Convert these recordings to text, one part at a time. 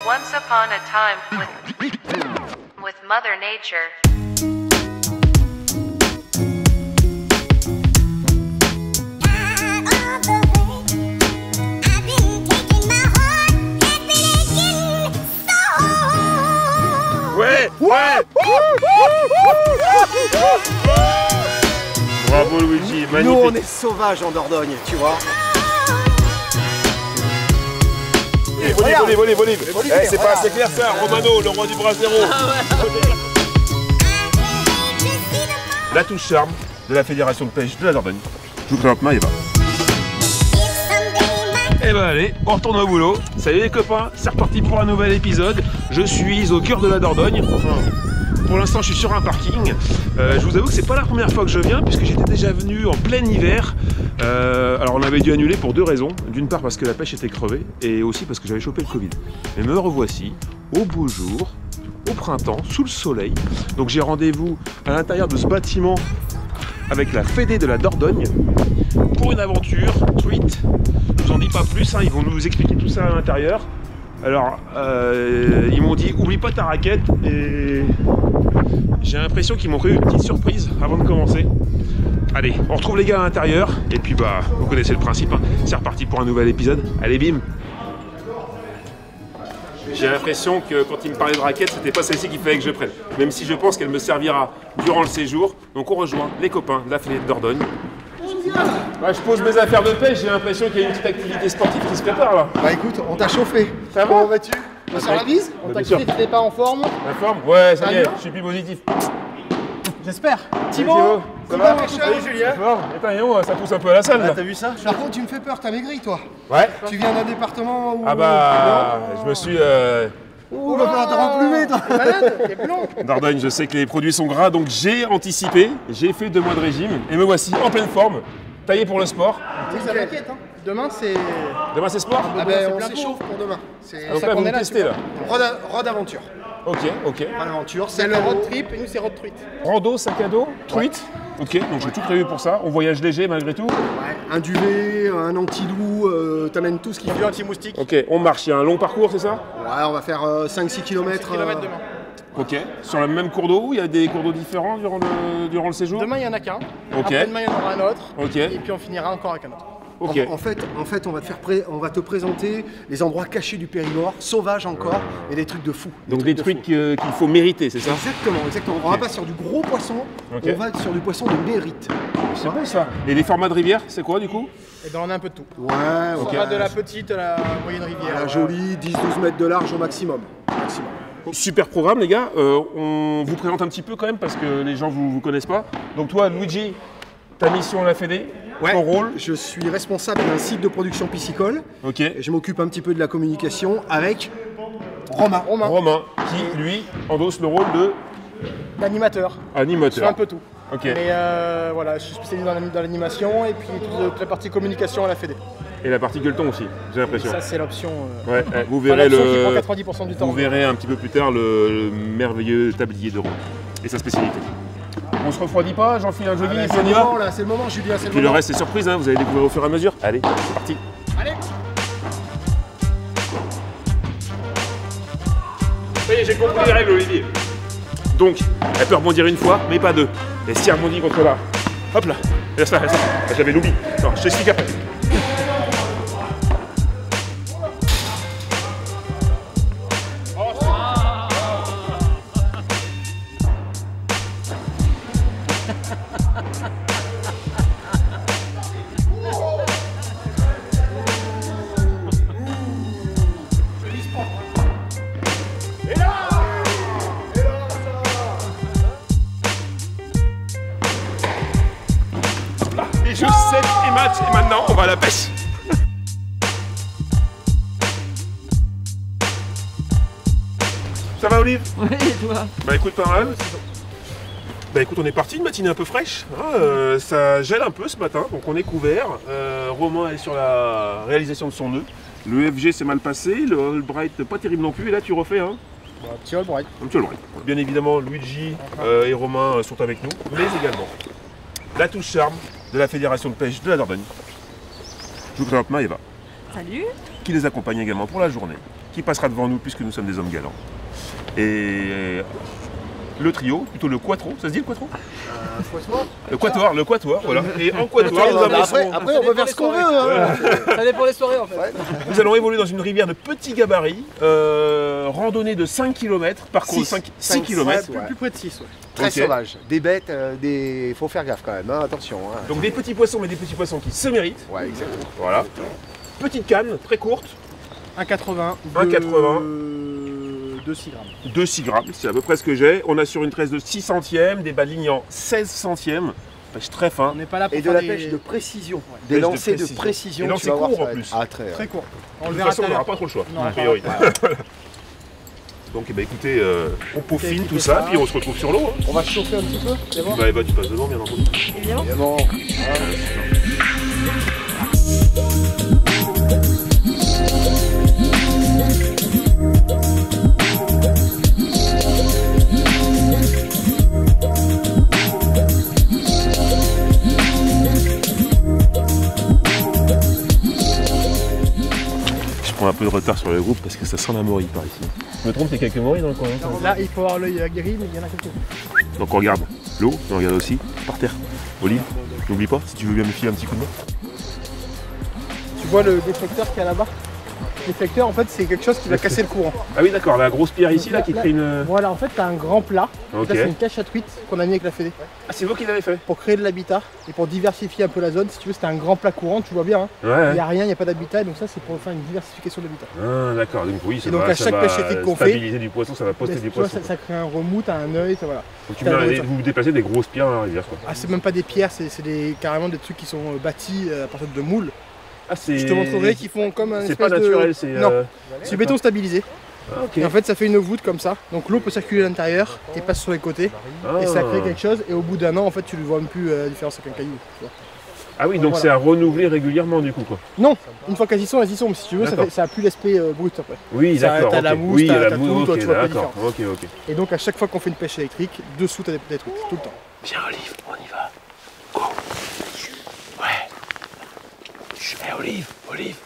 Once upon a time with Mother Nature. Ouais, ouais. Bravo Luigi, magnifique. Nous on est sauvages en Dordogne, tu vois. Volez. Eh, c'est pas assez clair ça, Romano, le roi du brasero. La touche charme de la Fédération de pêche de la Dordogne. Je vous présente Maëva. Eh ben allez, on retourne au boulot. Salut les copains, c'est reparti pour un nouvel épisode. Je suis au cœur de la Dordogne. Pour l'instant, je suis sur un parking. Je vous avoue que c'est pas la première fois que je viens, puisque j'étais déjà venu en plein hiver. Alors on avait dû annuler pour deux raisons. D'une part parce que la pêche était crevée, et aussi parce que j'avais chopé le Covid. Mais me revoici, au beau jour, au printemps, sous le soleil. Donc j'ai rendez-vous à l'intérieur de ce bâtiment avec la Fédé de la Dordogne pour une aventure truite. Je vous en dis pas plus, hein, ils vont nous expliquer tout ça à l'intérieur. Alors, ils m'ont dit oublie pas ta raquette, et j'ai l'impression qu'ils m'ont prévu une petite surprise avant de commencer. Allez, on retrouve les gars à l'intérieur, et puis bah, vous connaissez le principe, hein. C'est reparti pour un nouvel épisode. Allez, bim. J'ai l'impression que quand il me parlait de raquette, c'était pas celle-ci qu'il fallait que je prenne. Même si je pense qu'elle me servira durant le séjour. Donc on rejoint les copains de la Fédé de Dordogne. Bah, je pose mes affaires de pêche, j'ai l'impression qu'il y a une petite activité sportive qui se prépare là. Bah écoute, on t'a chauffé. Ça va? Comment vas-tu? On sur la bise? On t'a quitté, t'étais pas en forme? La forme? Ouais, ça y est, je suis plus positif. J'espère. Thibaut, ça va? Salut Julien. Fort. Attends, Léon, ça pousse un peu à la salle là. T'as vu ça? Par contre, tu me fais peur, t'as maigri toi. Ouais. Tu viens d'un département où... Ah bah, je me suis... Ouh, va falloir te remplumer toi. T'es malade? T'es blond? Dordogne, je sais que les produits sont gras, donc j'ai anticipé, j'ai fait 2 mois de régime, et me voici en pleine forme, taillé pour le sport. Ça m'inquiète, hein. Demain, c'est... Demain c'est sport? Ah ben, on plein s'échauffe pour demain. C'est Donc là, vous me testez là. Rod Aventure. Ok. Rod Aventure, C'est le road trip et nous, c'est road truite. Rando, sac à dos, truite. Ok, donc j'ai tout prévu pour ça. On voyage léger malgré tout. Ouais, un duvet, un anti-loup, t'amènes tout ce qu'il faut. Anti-moustique. Ok, on marche, il y a un long parcours, c'est ça? Ouais, on va faire 5-6 km. Kilomètres demain. Ok. Sur le même cours d'eau, il y a des cours d'eau différents durant le séjour? Demain, il n'y en a qu'un. Ok. Après-demain, il y en aura un autre. Ok. Et puis, on finira encore avec un autre. Ok. En fait, on va te présenter les endroits cachés du Périgord, sauvages encore, et des trucs de fou. Donc des de trucs fou. qu'il faut mériter, c'est ça? Exactement. On va pas sur du gros poisson, Ok. on va sur du poisson de mérite. C'est bon ça. Et les formats de rivière, c'est quoi du coup? Et ben, on a un peu de tout. Ouais, On va de la petite à la moyenne rivière. la jolie, 10-12 mètres de large au maximum. Super programme les gars, on vous présente un petit peu quand même parce que les gens vous connaissent pas. Donc toi Luigi, ta mission à la Fédé, ton rôle? Je suis responsable d'un site de production piscicole. Ok. Et je m'occupe un petit peu de la communication avec Romain. Romain, qui lui endosse le rôle de D'animateur. Sur animateur. un peu tout. Ok. Mais voilà, je suis spécialisé dans l'animation et puis toute la partie communication à la Fédé. Et la partie gueuleton aussi, j'ai l'impression. Ça, c'est l'option. Ouais, vous Enfin, verrez l'option qui prend 90% du temps. vous verrez un petit peu plus tard le merveilleux tablier de Romain et sa spécialité. On se refroidit pas, j'enfile un jogging et puis C'est on le y va. moment là, c'est le moment Julien, c'est le Puis le moment. reste c'est surprise, hein, vous allez découvrir au fur et à mesure. Allez, c'est parti. Allez. Ça y est, j'ai compris les règles, Olivier. Donc, elle peut rebondir une fois, mais pas deux. Et si elle rebondit contre là, hop là, laisse là. Je l'avais l'oubli. Non, je t'explique après. Les jeux 7 et match, et maintenant on va à la pêche. Ça va Olive? Oui, et toi? Bah écoute, pas mal. Bah écoute, on est parti, une matinée un peu fraîche. Hein, ça gèle un peu ce matin, donc on est couvert. Romain est sur la réalisation de son nœud. Le FG s'est mal passé, le Albright pas terrible non plus, et là tu refais hein. Bon, petit Albright. Un petit Albright. Bien évidemment, Luigi et Romain sont avec nous, mais également la touche charme de la Fédération de pêche de la Dordogne. Je vous présente Maëva, Salut. qui les accompagne également pour la journée. qui passera devant nous puisque nous sommes des hommes galants. Et le trio, plutôt le quattro, ça se dit le quattro? Le quatuor, voilà. Et en quatuor, nous avancerons. Après, on peut faire ce qu'on veut. Hein. Ça dépend des soirées en fait. Nous allons évoluer dans une rivière de petit gabarit, randonnée de 5 km, parcours de 6 km. Ouais. Plus près de 6, ouais. Très Ok. sauvage. Des bêtes, faut faire gaffe quand même, hein. Attention. Hein. Donc des petits poissons, mais des petits poissons qui se méritent. Ouais, exactement. Voilà. Petite canne, très courte, 1,80. 1,80. De 6 grammes. de 6 grammes, c'est à peu près ce que j'ai. On a sur une tresse de 6 centièmes, des bas de ligne en 16 centièmes. Pêche très fin. On n'est pas là pour Et de faire la des... pêche de précision. Pêche Des de lancers de précision. précision. Et tu lancers vas voir, courts, ça en va plus. être- Ah, très. Très court. On De le toute verra façon, tout on à n'aura l'heure. pas trop le choix, Non, a priori. Voilà. Donc eh ben, écoutez, on peaufine Écoutez tout ça, ça. puis on se retrouve sur l'eau. Hein. On va se chauffer un petit peu, c'est bon? Bah, tu passes devant, bien entendu. Évidemment. Je prends un peu de retard sur le groupe parce que ça sent la morue par ici. Je me trompe, il y a quelques morilles dans le coin. Hein. Là, il faut avoir l'œil aguerri, mais il y en a quelques. Donc on regarde l'eau, mais on regarde aussi par terre. Olive, n'oublie pas, si tu veux bien me filer un petit coup de main. Tu vois le déflecteur qu'il y a là-bas? Le déflecteur, en fait, c'est quelque chose qui va casser le courant. Ah oui, d'accord, la grosse pierre ici là qui Là, crée une. Voilà, en fait, tu as un grand plat. Ok. Là, c'est une cache à truite qu'on a mis avec la Fédé Ah, c'est vous qui l'avez fait? pour créer de l'habitat et pour diversifier un peu la zone. Si tu veux, c'était un grand plat courant, tu vois bien. Hein. Il Ouais. n'y a rien, il n'y a pas d'habitat, donc ça, c'est pour faire une diversification de l'habitat. Ah, d'accord, donc oui, ça Et donc, va, à chaque pêche éthique qu'on fait, stabiliser du poisson, ça va poster Tu du vois, poisson. ça crée un remous, t'as un œil, voilà. Donc tu t'as viens la aller- nourriture. vous déplacez des grosses pierres dans la rivière, quoi. Ah, c'est même pas des pierres, c'est carrément des trucs qui sont bâtis à partir de moules. Ah, c'est. Je te montrerai qu'ils font comme un C'est espèce pas de... naturel, c'est. Non, c'est du béton stabilisé. Ah, ok. Et en fait, ça fait une voûte comme ça. Donc l'eau peut circuler à l'intérieur et passe sur les côtés. Ah. Et ça crée quelque chose. Et au bout d'un an, en fait, tu ne vois même plus la différence avec un caillou. Tu vois. Ah oui, donc Voilà. c'est à renouveler régulièrement du coup, quoi. Non, une fois qu'elles y sont, elles y sont. Mais si tu veux, D'accord. ça a plus l'aspect brut après. Oui, Ça, d'accord. t'as ok. la mousse, oui, il y a t'as la tout, mousse, toi, ok, tu vois pas la d'accord. Ok, ok. Et donc à chaque fois qu'on fait une pêche électrique, dessous, t'as des trucs, tout le temps. Viens, Olive, on y va. Go. Ouais. Chut, hé, Olive, Olive.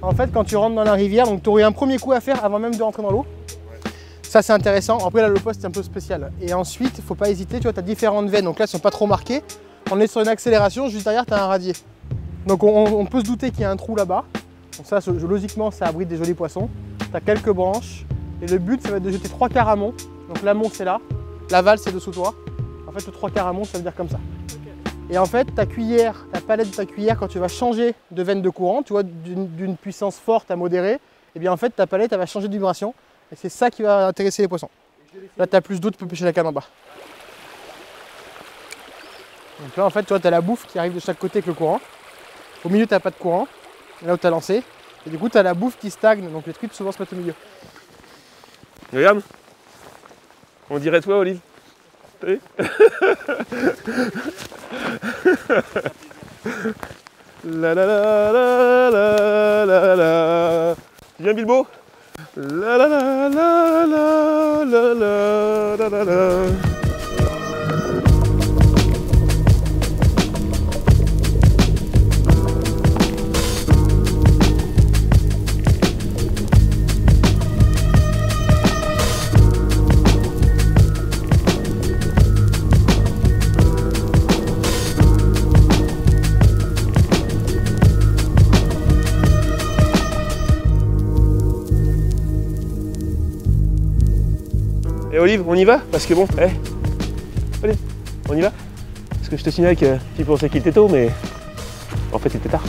En fait, quand tu rentres dans la rivière, donc tu aurais un premier coup à faire avant même de rentrer dans l'eau. Ça, c'est intéressant. Après, là, le poste est un peu spécial. Et ensuite, il ne faut pas hésiter. Tu vois, tu as différentes veines. Donc là, elles ne sont pas trop marquées. On est sur une accélération. Juste derrière, tu as un radier. Donc, on peut se douter qu'il y a un trou là-bas. Donc ça, logiquement, ça abrite des jolis poissons. Tu as quelques branches. Et le but, ça va être de jeter 3 quarts amont. Donc l'amont, c'est là. L'aval, c'est dessous toi. En fait, le 3 quarts amont, ça veut dire comme ça. Et en fait, ta cuillère, ta palette de ta cuillère, quand tu vas changer de veine de courant, tu vois, d'une puissance forte à modérée, et bien en fait, ta palette, elle va changer de vibration. Et c'est ça qui va intéresser les poissons. Là, tu as plus d'eau, tu peux pêcher la canne en bas. Donc là, en fait, tu vois, tu as la bouffe qui arrive de chaque côté avec le courant. Au milieu, tu n'as pas de courant. Et là où tu as lancé. Et du coup, tu as la bouffe qui stagne. Donc les truites souvent se mettent au milieu. Regarde. On dirait toi, Olive. Oui. La la la la la la la. Viens, Bilbo. La la la la la la la la la la. Et Olive, on y va? Parce que bon, Olive, on y va? Parce que je te signale que tu pensais qu'il était tôt, mais en fait il était tard.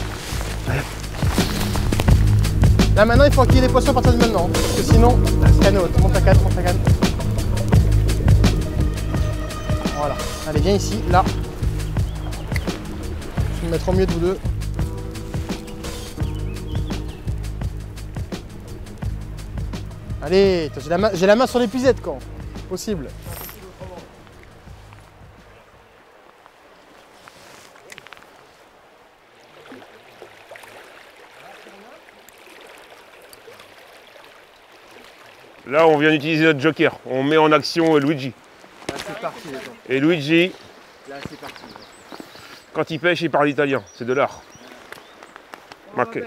Là maintenant, il faut qu'il y ait des poissons à partir de maintenant. Parce que sinon, canne haute. Monte ta canne, monte ta canne. Voilà. Allez, viens ici, là. Je vais me mettre au milieu de vous deux. Allez, j'ai la main sur l'épuisette quand possible. Là, on vient d'utiliser notre joker. On met en action Luigi. Là, c'est parti, les gens. Et Luigi, Là, c'est parti. quand il pêche, il parle italien. C'est de l'art. Ok.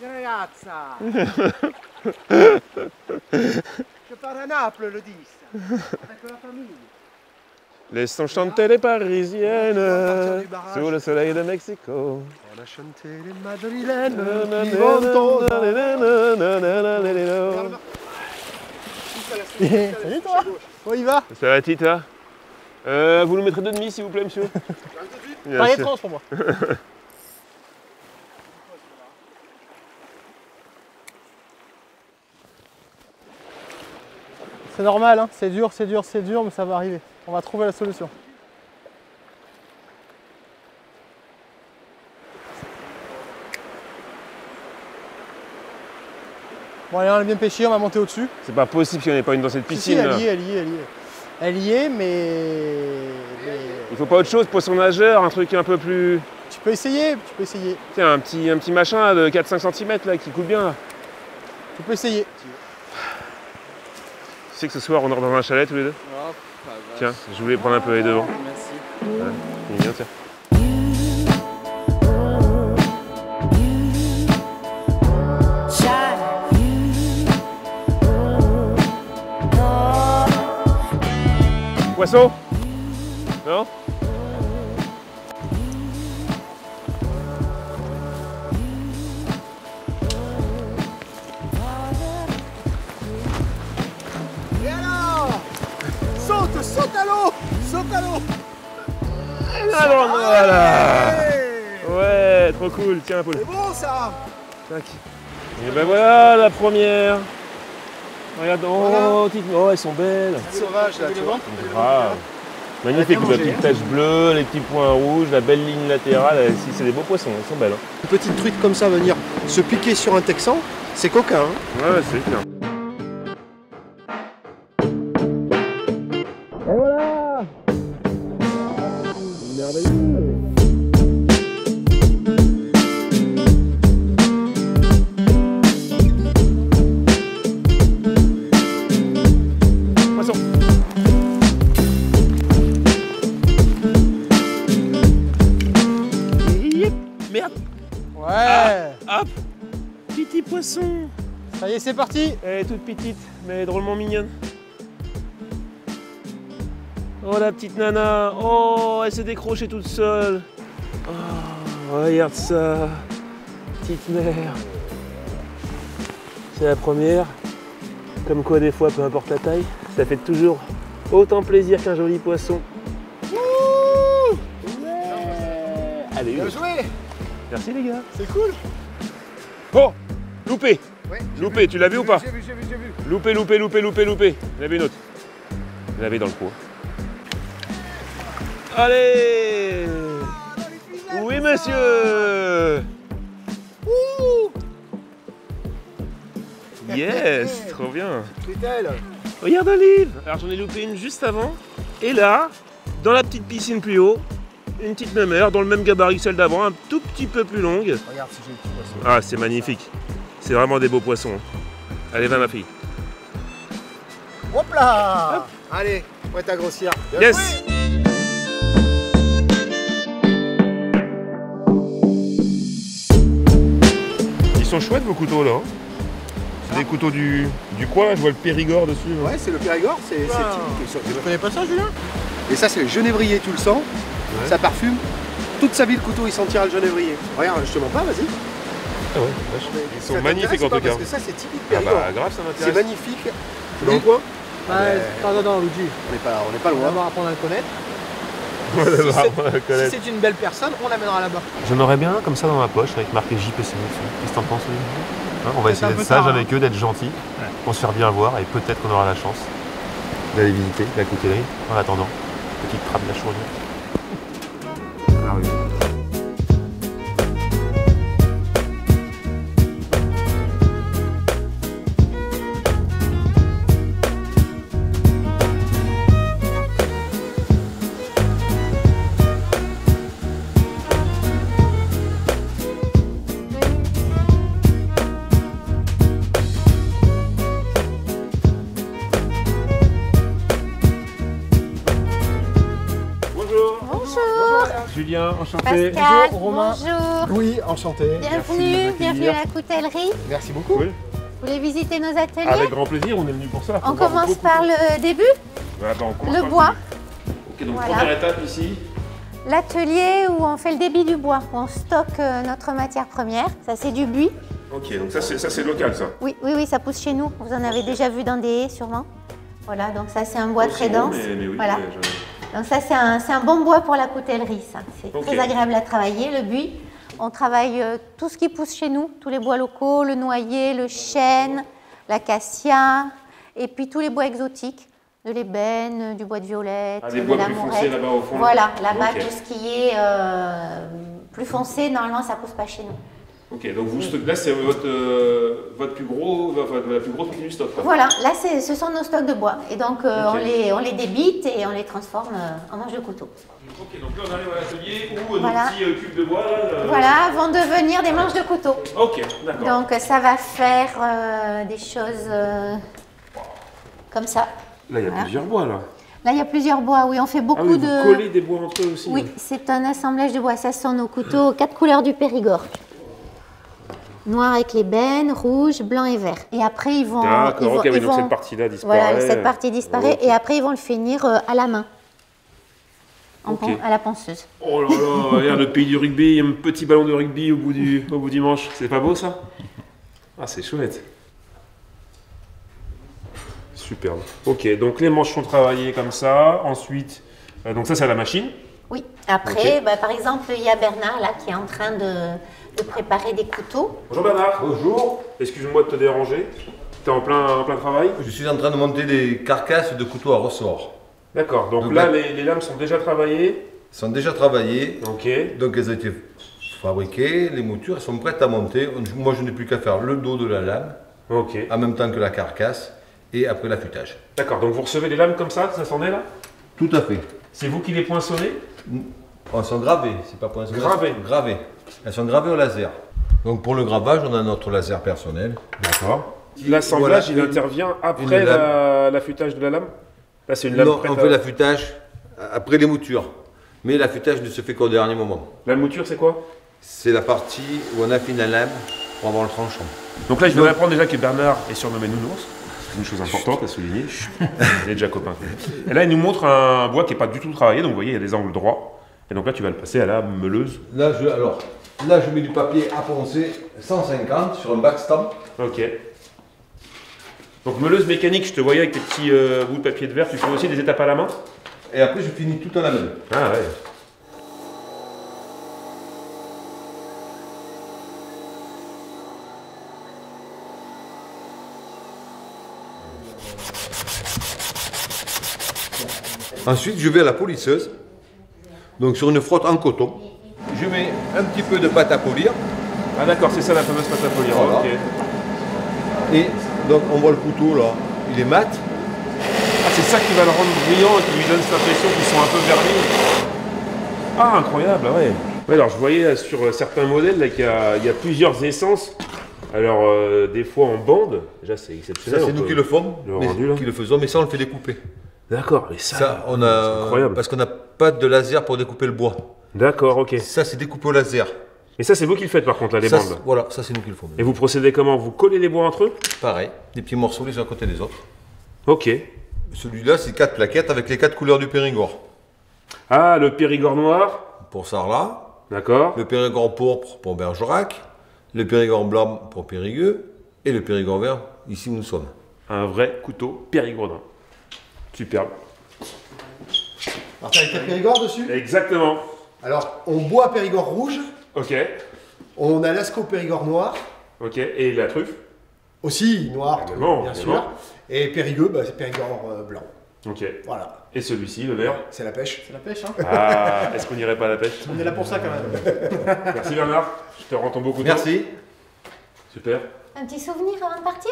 Ragazza! Je pars à Naples, le 10. Avec la famille. Laissons chanter les Parisiennes partir du barrage. sous le soleil de Mexico. On a chanté les madrilènes qui vont au Salut toi. Où il va? Ça va, Tita? Vous nous mettrez 2,5 s'il vous plaît, monsieur? Bien Pas sûr. étrange pour moi. C'est normal, hein. C'est dur, mais ça va arriver. On va trouver la solution. Bon allez, on a bien pêché, on va monter au-dessus. C'est pas possible qu'il n'y en ait pas une dans cette Si, piscine. là. elle y est. Elle y est, mais... Il faut pas autre chose, poisson nageur, un truc un peu plus... Tu peux essayer. Tiens, un petit machin là, de 4-5 cm là, qui coule bien là. Tu peux essayer. Tu sais que ce soir on dort dans un chalet tous les deux? Tiens, je voulais prendre un peu les devants. Merci. Ouais, il est bien, tiens. Poisson? Non? Et alors? Saute à l'eau! Saute à l'eau! Alors voilà! Hey, Ouais, trop cool, tiens Paul. c'est bon ça! Tac. Et ben voilà la première. Regarde, oh, oh, elles sont belles. Sauvage là, tu vois. Grave. Magnifique, Elle a bien la mangé, petite tache bleue, les petits points rouges, la belle ligne latérale. C'est des beaux poissons, elles sont belles. Hein. Une petite truite comme ça venir se piquer sur un texan, c'est coquin. Hein. Ouais, c'est clair. Et voilà! Merveilleux! Poisson. Yep. Merde. Ouais. Hop. Petit poisson. Ça y est, c'est parti. Elle est toute petite, mais drôlement mignonne. Oh la petite nana. Oh, elle s'est décrochée toute seule. Oh, regarde ça. Petite mère. C'est la première. Comme quoi, des fois, peu importe la taille, ça fait toujours autant plaisir qu'un joli poisson. Allez, Bien une. joué! Merci les gars. C'est cool! Oh, loupé. Ouais, Loupé, tu l'as vu ou pas? J'ai vu. Loupé. Il y en avait une autre. Il y en avait dans le pot. Allez! Oui, monsieur! Yes! Trop bien! Tweetel! Regarde Olive! Alors j'en ai loupé une juste avant. Et là, dans la petite piscine plus haut, une petite mémère dans le même gabarit que celle d'avant, un tout petit peu plus longue. Regarde si j'ai le petit poisson. Ah, c'est magnifique. C'est vraiment des beaux poissons. Allez, va ma fille. Hop là! Allez, prête à grossir. Bien Yes! joué. Ils sont chouettes vos couteaux là. C'est des couteaux du coin, là, je vois le Périgord dessus. Ouais, c'est le Périgord, c'est Ah. typique. Tu connais pas ça, Julien? Et ça, c'est le genévrier, tu le sens. Ouais. Ça parfume. Toute sa vie, le couteau, il sentira le genévrier. Regarde, je te mens pas, vas-y. Ah ouais, vache. Ils Ça sont magnifiques en t'intéresse ou pas? tout cas. Parce que ça, c'est typique Ah Périgord. bah grave, ça C'est m'intéresse. magnifique. Dans le coin? Non, Luigi. On n'est pas On va loin. apprendre à le connaître. On va Si connaître. c'est une belle personne, on l'amènera là-bas. J'en aurais bien un comme ça dans ma poche avec marqué JPC dessus. Qu'est-ce que t'en penses, Olivier? Hein, on va C'est essayer un d'être peu sage tard, hein. avec eux, d'être gentil, pour se faire bien voir et peut-être qu'on aura la chance d'aller visiter la coutellerie. En attendant, petite trappe de la chourine. Ah oui. Julien, enchanté. Pascal, Bonjour, Romain. bonjour. Oui, enchanté. Bienvenue à la coutellerie. Merci beaucoup. Cool. Vous voulez visiter nos ateliers? Avec grand plaisir, on est venu pour ça. On commence par le début, On commence le par bois. Ok, donc Voilà. première étape ici. L'atelier où on fait le débit du bois, où on stocke notre matière première. Ça, c'est du buis. Ok, donc ça c'est local ça. Oui, ça pousse chez nous. Vous en avez déjà vu dans des haies, sûrement. Voilà, donc ça, c'est un bois très dense. Mais oui, Voilà. Donc ça, c'est un bon bois pour la coutellerie, ça. C'est Ok. très agréable à travailler, le buis. On travaille tout ce qui pousse chez nous, tous les bois locaux, le noyer, le chêne, l'acacia, et puis tous les bois exotiques, de l'ébène, du bois de violette, Ah, des de bois la plus foncés mourette. là-bas au fond. Voilà, là-bas, Ok. tout ce qui est plus foncé, normalement, ça ne pousse pas chez nous. Ok, donc vous, là c'est votre plus gros, la plus grosse partie du stock. Quoi. Voilà, là, ce sont nos stocks de bois. Et donc, Ok. on les débite et on les transforme en manches de couteau. Ok, donc là on arrive à l'atelier où Voilà. nos petits cubes de bois là. Voilà, vont devenir des manches de couteau. Ok, d'accord. Donc, ça va faire des choses comme ça. Là il y a Voilà. plusieurs bois là. Là, il y a plusieurs bois. Oui, on fait beaucoup Ah oui, de... vous collez des bois entre eux aussi. Oui, c'est un assemblage de bois. Ça, ce sont nos couteaux aux 4 couleurs du Périgord. Noir avec l'ébène, rouge, blanc et vert. Et après, ils vont... D'accord, ok, oui, ils donc vont- cette partie-là disparaît. Voilà, cette partie disparaît. Ok. Et après, ils vont le finir à la main. Ok. À la ponceuse. Oh là là, regarde le pays du rugby, un petit ballon de rugby au bout du manche. C'est pas beau ça? Ah, c'est chouette. Superbe. Ok, donc les manches sont travaillées comme ça. Ensuite, donc ça c'est à la machine. Oui. Après, Ok. par exemple, il y a Bernard là qui est en train de préparer des couteaux. Bonjour Bernard. Bonjour, Excuse-moi de te déranger. T'es en plein travail? je suis en train de monter des carcasses de couteaux à ressort. D'accord, donc Donc là là- les lames sont déjà travaillées. Elles sont déjà travaillées, Ok. donc elles ont été fabriquées, les moutures elles sont prêtes à monter. Moi je n'ai plus qu'à faire le dos de la lame, Ok. en même temps que la carcasse, et après l'affûtage. D'accord, donc vous recevez les lames comme ça s'en est là? Tout à fait. C'est vous qui les poinçonnez? Elles sont gravées, c'est pas poinçonné. Gravées. Gravées. Elles sont gravées au laser. Donc pour le gravage, on a notre laser personnel. D'accord. L'assemblage, Voilà, il intervient après une lame. l'affûtage de la lame? Là, c'est une lame Non, prête on à- fait l'affûtage après les moutures. Mais l'affûtage ne se fait qu'au dernier moment. La mouture, c'est quoi? C'est la partie où on affine la lame pour avoir le tranchant. Donc là, je voudrais apprendre déjà que Bernard est surnommé Nounours. C'est une chose importante à souligner. Il est déjà copain. Et là, il nous montre un bois qui n'est pas du tout travaillé. Donc, vous voyez, il y a des angles droits. Et donc là, tu vas le passer à la meuleuse. Là, je mets du papier à poncer 150 sur un backstamp. Ok. Donc, meuleuse mécanique, je te voyais avec tes petits bouts de papier de verre. Tu fais aussi des étapes à la main? Et après, je finis tout à la main. Ah ouais. Ensuite, je vais à la polisseuse. Donc, sur une frotte en coton, je mets un petit peu de pâte à polir. Ah d'accord, c'est ça la fameuse pâte à polir. Voilà. Ok. Et donc, on voit le couteau là, il est mat. Ah, c'est ça qui va le rendre brillant et qui lui donne cette impression qu'ils sont un peu vernis. Ah, incroyable, ah ouais. Ouais, alors je voyais sur certains modèles là, qu'il y a plusieurs essences. Alors, des fois en bande, déjà c'est Ça, exceptionnel. c'est on nous peut- qui le faisons, le rendu, là. qui le faisons, mais ça, on le fait découper. D'accord, mais ça, Ça, on c'est a. incroyable. Parce qu'on n'a pas de laser pour découper le bois. D'accord, ok. Ça, c'est découpé au laser. Et ça, c'est vous qui le faites par contre, là, les Ça, bandes. voilà, ça, c'est nous qui le faisons. Et vous procédez comment? Vous collez les bois entre eux? Pareil, des petits morceaux les uns à côté des autres. Ok. Celui-là, c'est 4 plaquettes avec les 4 couleurs du Périgord. Ah, le Périgord noir. Pour Sarlat, D'accord. le Périgord pourpre pour Bergerac, le Périgord blanc pour Périgueux et le Périgord vert, ici où nous sommes. Un vrai couteau périgordin. Superbe. Alors, t'as avec Périgord dessus. Exactement. Alors, on boit Périgord rouge, Ok. on a Lascaux Périgord noir, Ok. Et la truffe? aussi noir, Évidemment, bien évidemment. sûr. Et Périgueux, c'est Périgord blanc. Ok. Voilà, Et celui-ci, le vert? c'est la pêche. C'est la pêche, hein. Ah, est-ce qu'on n'irait pas à la pêche? On est là pour ça quand même. Merci Bernard, je te rends ton beau couteau. Merci. Super. Un petit souvenir avant de partir?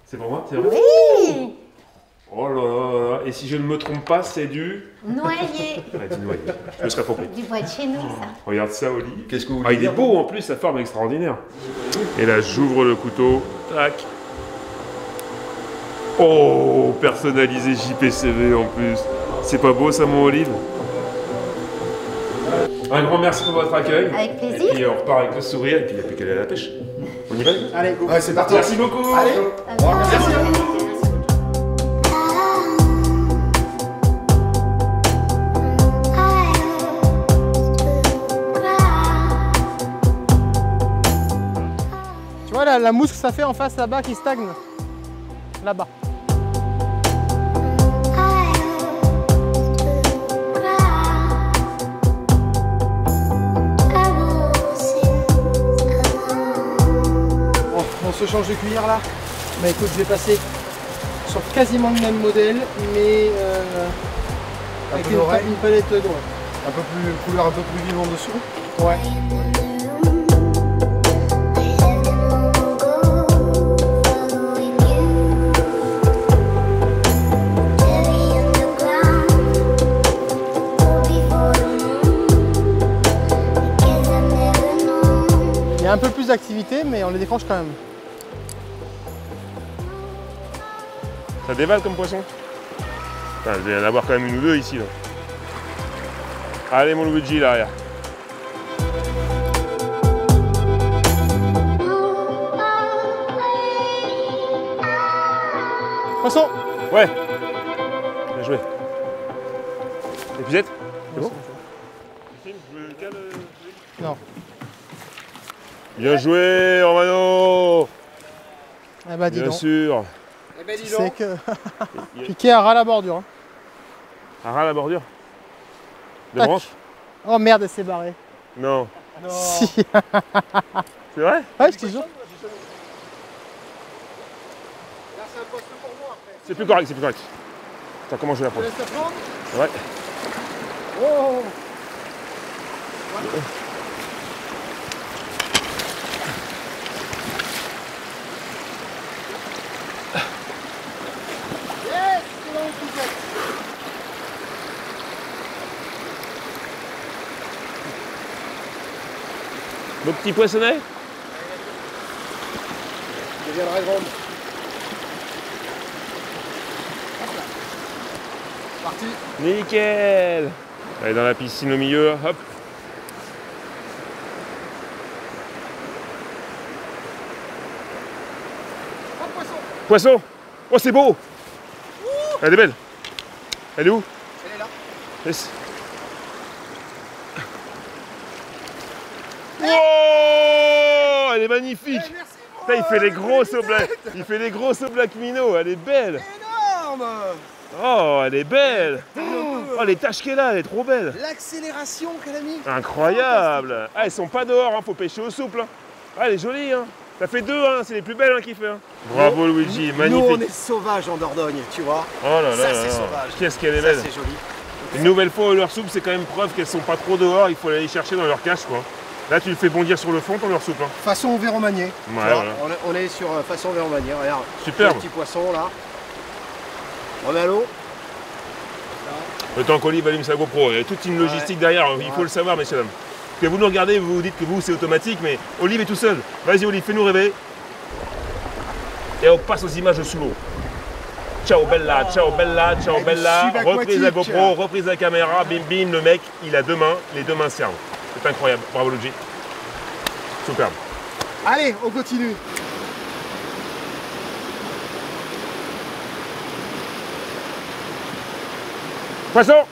C'est pour moi, c'est vrai? Oui. Oh là là là, et si je ne me trompe pas, c'est du... Noyer. Ouais, du noyer. Je me serais trompé. Du bois de chez nous, ça. Regarde ça, Oli. Qu'est-ce que vous Ah, voulez il est dire beau en plus, sa forme est extraordinaire. Et là, j'ouvre le couteau. Tac. Oh, personnalisé JPCV en plus. C'est pas beau ça, mon Olive? Un grand merci pour votre accueil. Avec plaisir. Et puis on repart avec le sourire et puis il n'y a plus qu'à aller à la pêche. On y va? Allez, go. Ouais, c'est parti. Merci beaucoup. Allez. Merci à vous. Tu vois la mousse que ça fait en face là-bas qui stagne. Là-bas. On se change de cuillère là. Bah écoute, je vais passer sur quasiment le même modèle, mais avec peu d'oreille. une palette droite. Un peu plus couleur un peu plus vive en dessous. Ouais. Il y a un peu plus d'activité, mais on les déclenche quand même. Ça dévale comme poisson? Putain, il doit y en avoir quand même une ou deux ici. Là. Allez mon Luigi là, regarde. Poisson! Ouais. Bien joué. Épuisette? C'est bon? Non. Bien joué Romano! Eh bah dis Bien donc. sûr. Eh ben dis C'est donc. que piqué à ras la bordure. Hein. À ras la bordure? De Tac. branche? Oh merde, elle s'est barrée. Non. Non. Si. C'est vrai? Ouais, je te jure. Là c'est un poste pour moi après. C'est plus correct, c'est plus correct. Attends, comment je vais la Je prendre? laisse la prendre. Ouais. Oh. Yes, c'est dans le piquet. Beau petit poissonnet? Je deviendrai grande. Parti. Nickel! Allez dans la piscine au milieu, hop. Oh, poisson. Poisson! Oh c'est beau! Elle est belle! Elle est où? Elle est là. Yes. Wow! Elle est magnifique! Eh, merci. Putain, il fait les grosses au black. Il fait les grosses au black minnow, elle est belle! Énorme. Oh, elle est belle! Oh, les taches qu'elle a, elle est trop belle! L'accélération qu'elle a mis. Incroyable! Ah, elles sont pas dehors, hein, faut pêcher au souple. Hein. Ah, elle est jolie, hein. Ça fait deux, hein, c'est les plus belles hein, qu'il fait. Hein. Bravo Luigi, magnifique. Nous on est sauvages en Dordogne, tu vois. Oh là là Ça là c'est là. sauvage. Qu'est-ce qu'elle est Ça belle! c'est joli. Une nouvelle fois au leurre souple, c'est quand même preuve qu'elles sont pas trop dehors, il faut aller les chercher dans leur cache quoi. Là tu le fais bondir sur le fond ton leurre souple. Hein. Façon Véromanier. Ouais, Tu vois, voilà. on est sur façon Véromanier, regarde. Superbe. Le petit poisson là. On est à l'eau. Le temps qu'Olive allume sa GoPro, il y a toute une logistique derrière, il faut le savoir messieurs dames. Parce que vous nous regardez, vous vous dites que vous c'est automatique, mais Olive est tout seul. Vas-y Olive, fais-nous rêver. Et on passe aux images sous l'eau. Ciao bella, ciao bella, ciao Et bella. du Reprise à subaquatique. GoPro, reprise à caméra, bim bim, le mec, il a deux mains, les deux mains servent. C'est incroyable, bravo Luigi. Superbe. Allez, on continue. Poisson!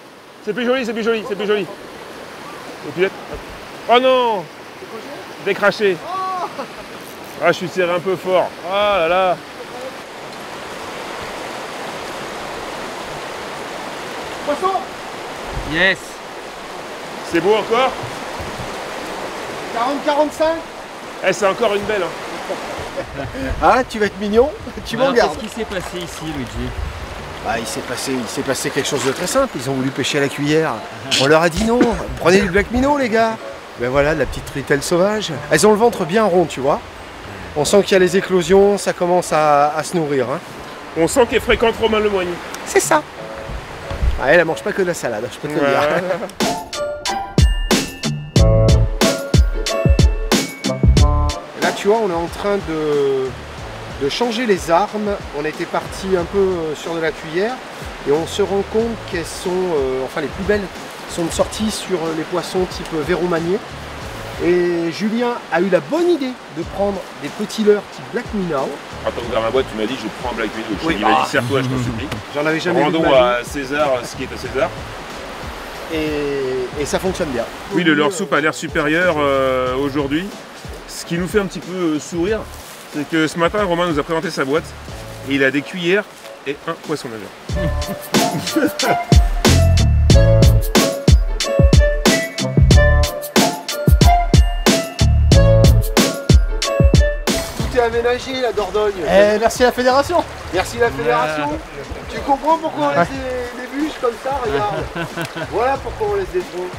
C'est plus joli, c'est plus joli, c'est plus joli. Et puis, oh non! Décraché. Ah, je suis serré un peu fort. Oh là là! Poisson. Yes. C'est beau encore? 40-45. Eh, c'est encore une belle. Hein. Ah, tu vas être mignon. Tu m'en Alors, gardes. qu'est-ce qui s'est passé ici, Luigi? Bah, il s'est passé quelque chose de très simple. Ils ont voulu pêcher à la cuillère. On leur a dit non. Prenez du black minnow, les gars. Ben voilà, de la petite truitelle sauvage. Elles ont le ventre bien rond, tu vois. On sent qu'il y a les éclosions, ça commence à se nourrir. Hein. On sent qu'elle fréquente Romain Lemoigny. C'est ça. Ah, elle mange pas que de la salade, je peux te le dire. Là, tu vois, on est en train de changer les armes. On était parti un peu sur de la cuillère. Et on se rend compte qu'elles sont, enfin les plus belles, sont sorties sur les poissons type Véron Magnier. Et Julien a eu la bonne idée de prendre des petits leurres type Black Minnow. Attends, dans ma boîte, tu m'as dit je prends Black Widow. Oui. Il m'a dit serre-toi, je t'en supplie. J'en avais jamais vu de Rendons ma vie. à César ce qui est à César. Et ça fonctionne bien. Oui, le leurre soupe a l'air supérieur aujourd'hui. Ce qui nous fait un petit peu sourire, c'est que ce matin, Romain nous a présenté sa boîte et il a des cuillères et un poisson nageur. Tout est aménagé la Dordogne. Merci à la fédération. Merci la fédération. Tu comprends pourquoi on laisse des bûches comme ça, regarde. Voilà pourquoi on laisse des troncs.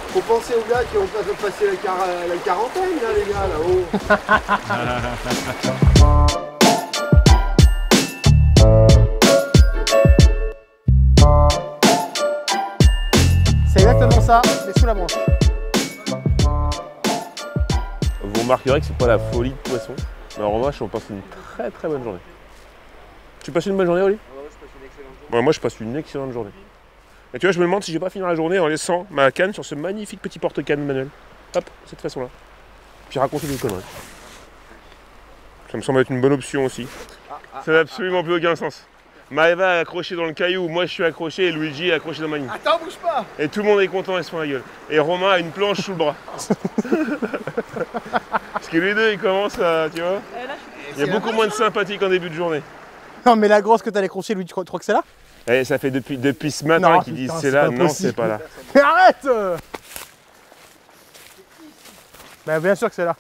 Faut penser aux gars qui ont pas passé la quarantaine là, les gars là-haut. C'est exactement ça, mais sous la branche. Vous remarquerez que c'est pas la folie de poisson, mais en revanche, on passe une très bonne journée. Tu passes une bonne journée, Oli? Ouais, je passe une excellente journée. Moi, je passe une excellente journée. Et tu vois, je me demande si je vais pas finir la journée en laissant ma canne sur ce magnifique petit porte-canne manuel. Hop, de cette façon-là. Puis raconter des conneries. Ça me semble être une bonne option aussi. Ça n'a absolument plus aucun sens. Maëva est accrochée dans le caillou, moi je suis accroché et Luigi est accroché dans ma ligne. Attends, bouge pas. Et tout le monde est content et se fend la gueule. Et Romain a une planche sous le bras. Parce que les deux ils commencent à, tu vois, il y a beaucoup moins de sympathie qu'en début de journée. Non, mais la grosse que t'as allé crocher, lui, tu crois que c'est là? Et ça fait depuis ce matin qu'ils disent c'est là, non c'est pas là. Mais arrête! Bah bien sûr que c'est là.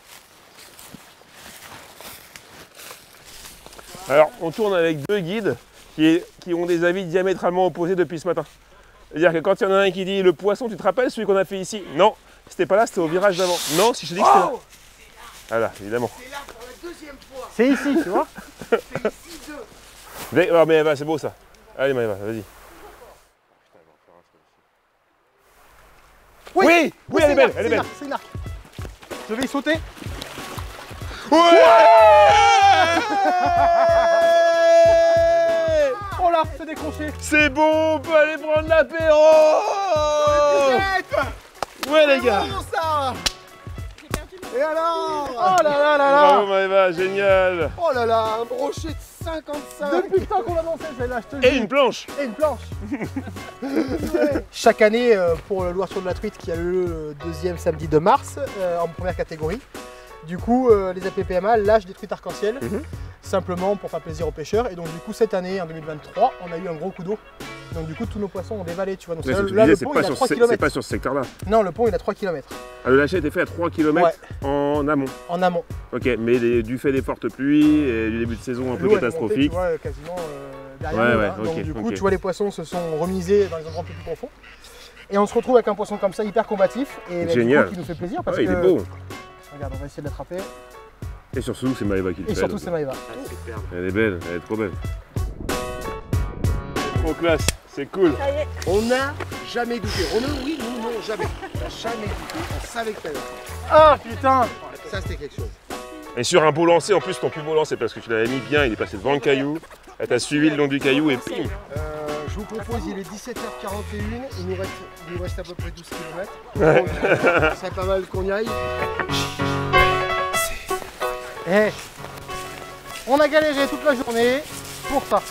Alors on tourne avec deux guides qui ont des avis diamétralement opposés depuis ce matin. C'est-à-dire que quand il y en a un qui dit le poisson, tu te rappelles celui qu'on a fait ici? Non, c'était pas là, c'était au virage d'avant. Non, si je te dis que c'était là. Voilà, évidemment. C'est là pour la deuxième fois. C'est ici, tu vois? C'est ici deux. Oh, mais c'est beau ça. Allez Maëva, vas-y. Oui, elle est belle, elle est belle. C'est une arc. Je vais y sauter. Ouais. Oh là, c'est décroché. C'est bon, on peut aller prendre l'apéro. Ouais les gars. Ça. Et alors? Oh là là là Bravo là. Maëva, génial. Oh là là, un brochet de 55. Depuis le temps qu'on l'a lancé, celle-là, je te le Et dis. une planche. Et une planche. Chaque année, pour le Loir sur de la Truite qui a lieu le deuxième samedi de mars, en première catégorie, du coup, les APPMA lâchent des truites arc-en-ciel, simplement pour faire plaisir aux pêcheurs. Et donc du coup, cette année, en 2023, on a eu un gros coup d'eau. Donc du coup, tous nos poissons ont dévalé, tu vois. Donc, Mais là, tu le disais, pont, c'est il a 3 pas km. sur ce secteur-là. Non, le pont, il a 3 km. Ah, le lâcher a été fait à 3 km en amont. En amont. Ok, mais du fait des fortes pluies et du début de saison un peu L'eau, elle est montée, catastrophique. tu vois, quasiment derrière Ouais, nous, ouais, hein. Donc ok, du coup, ok. tu vois, les poissons se sont remisés dans les endroits un peu plus profonds. Et on se retrouve avec un poisson comme ça, hyper combatif. Et bah, Génial. du coup, qui nous fait plaisir parce Ouais, que... il est beau. Regarde, on va essayer de l'attraper. Et surtout, c'est Maëva qui le Et fait. surtout, donc. c'est Maëva. Elle est belle, elle est trop belle. Trop classe, c'est cool. On n'a jamais douté. Oui, nous, non, jamais. On n'a jamais douté. On savait que t'allais. Ah putain! Ça, c'était quelque chose. Et sur un beau lancer, en plus ton plus beau lancer parce que tu l'avais mis bien, il est passé devant le caillou. Elle t'a suivi le long du caillou et pim. Je vous propose, il est 17h41, il nous reste à peu près 12 km. Donc, ce serait pas mal qu'on y aille. Eh, on a galéré toute la journée pour ça.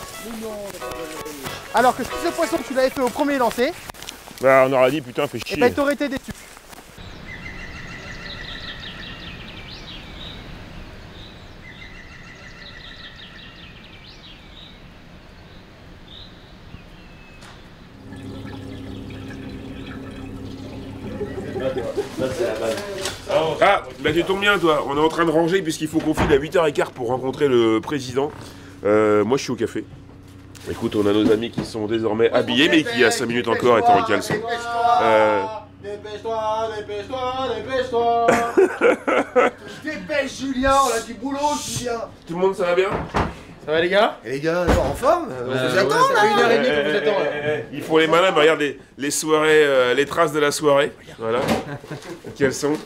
Alors que si ce poisson tu l'avais fait au premier lancer, Bah on aurait dit putain fais et chier. ben t'aurais été déçu. Ah, bah tu tombes bien toi, on est en train de ranger puisqu'il faut qu'on file à 8h15 pour rencontrer le président. Moi je suis au café. Écoute, on a nos amis qui sont désormais habillés mais qui il y a 5 minutes encore étaient en caleçon. Dépêche-toi, dépêche-toi, dépêche-toi. Dépêche Julien, on a du boulot Julien. Tout le monde ça va bien? Ça va les gars? Et les gars, en forme? On vous attend Ça fait là. 1h30 qu'on vous attend là. Ils font les malins, mais regarde les soirées, les traces de la soirée. Voilà. Quelles sont?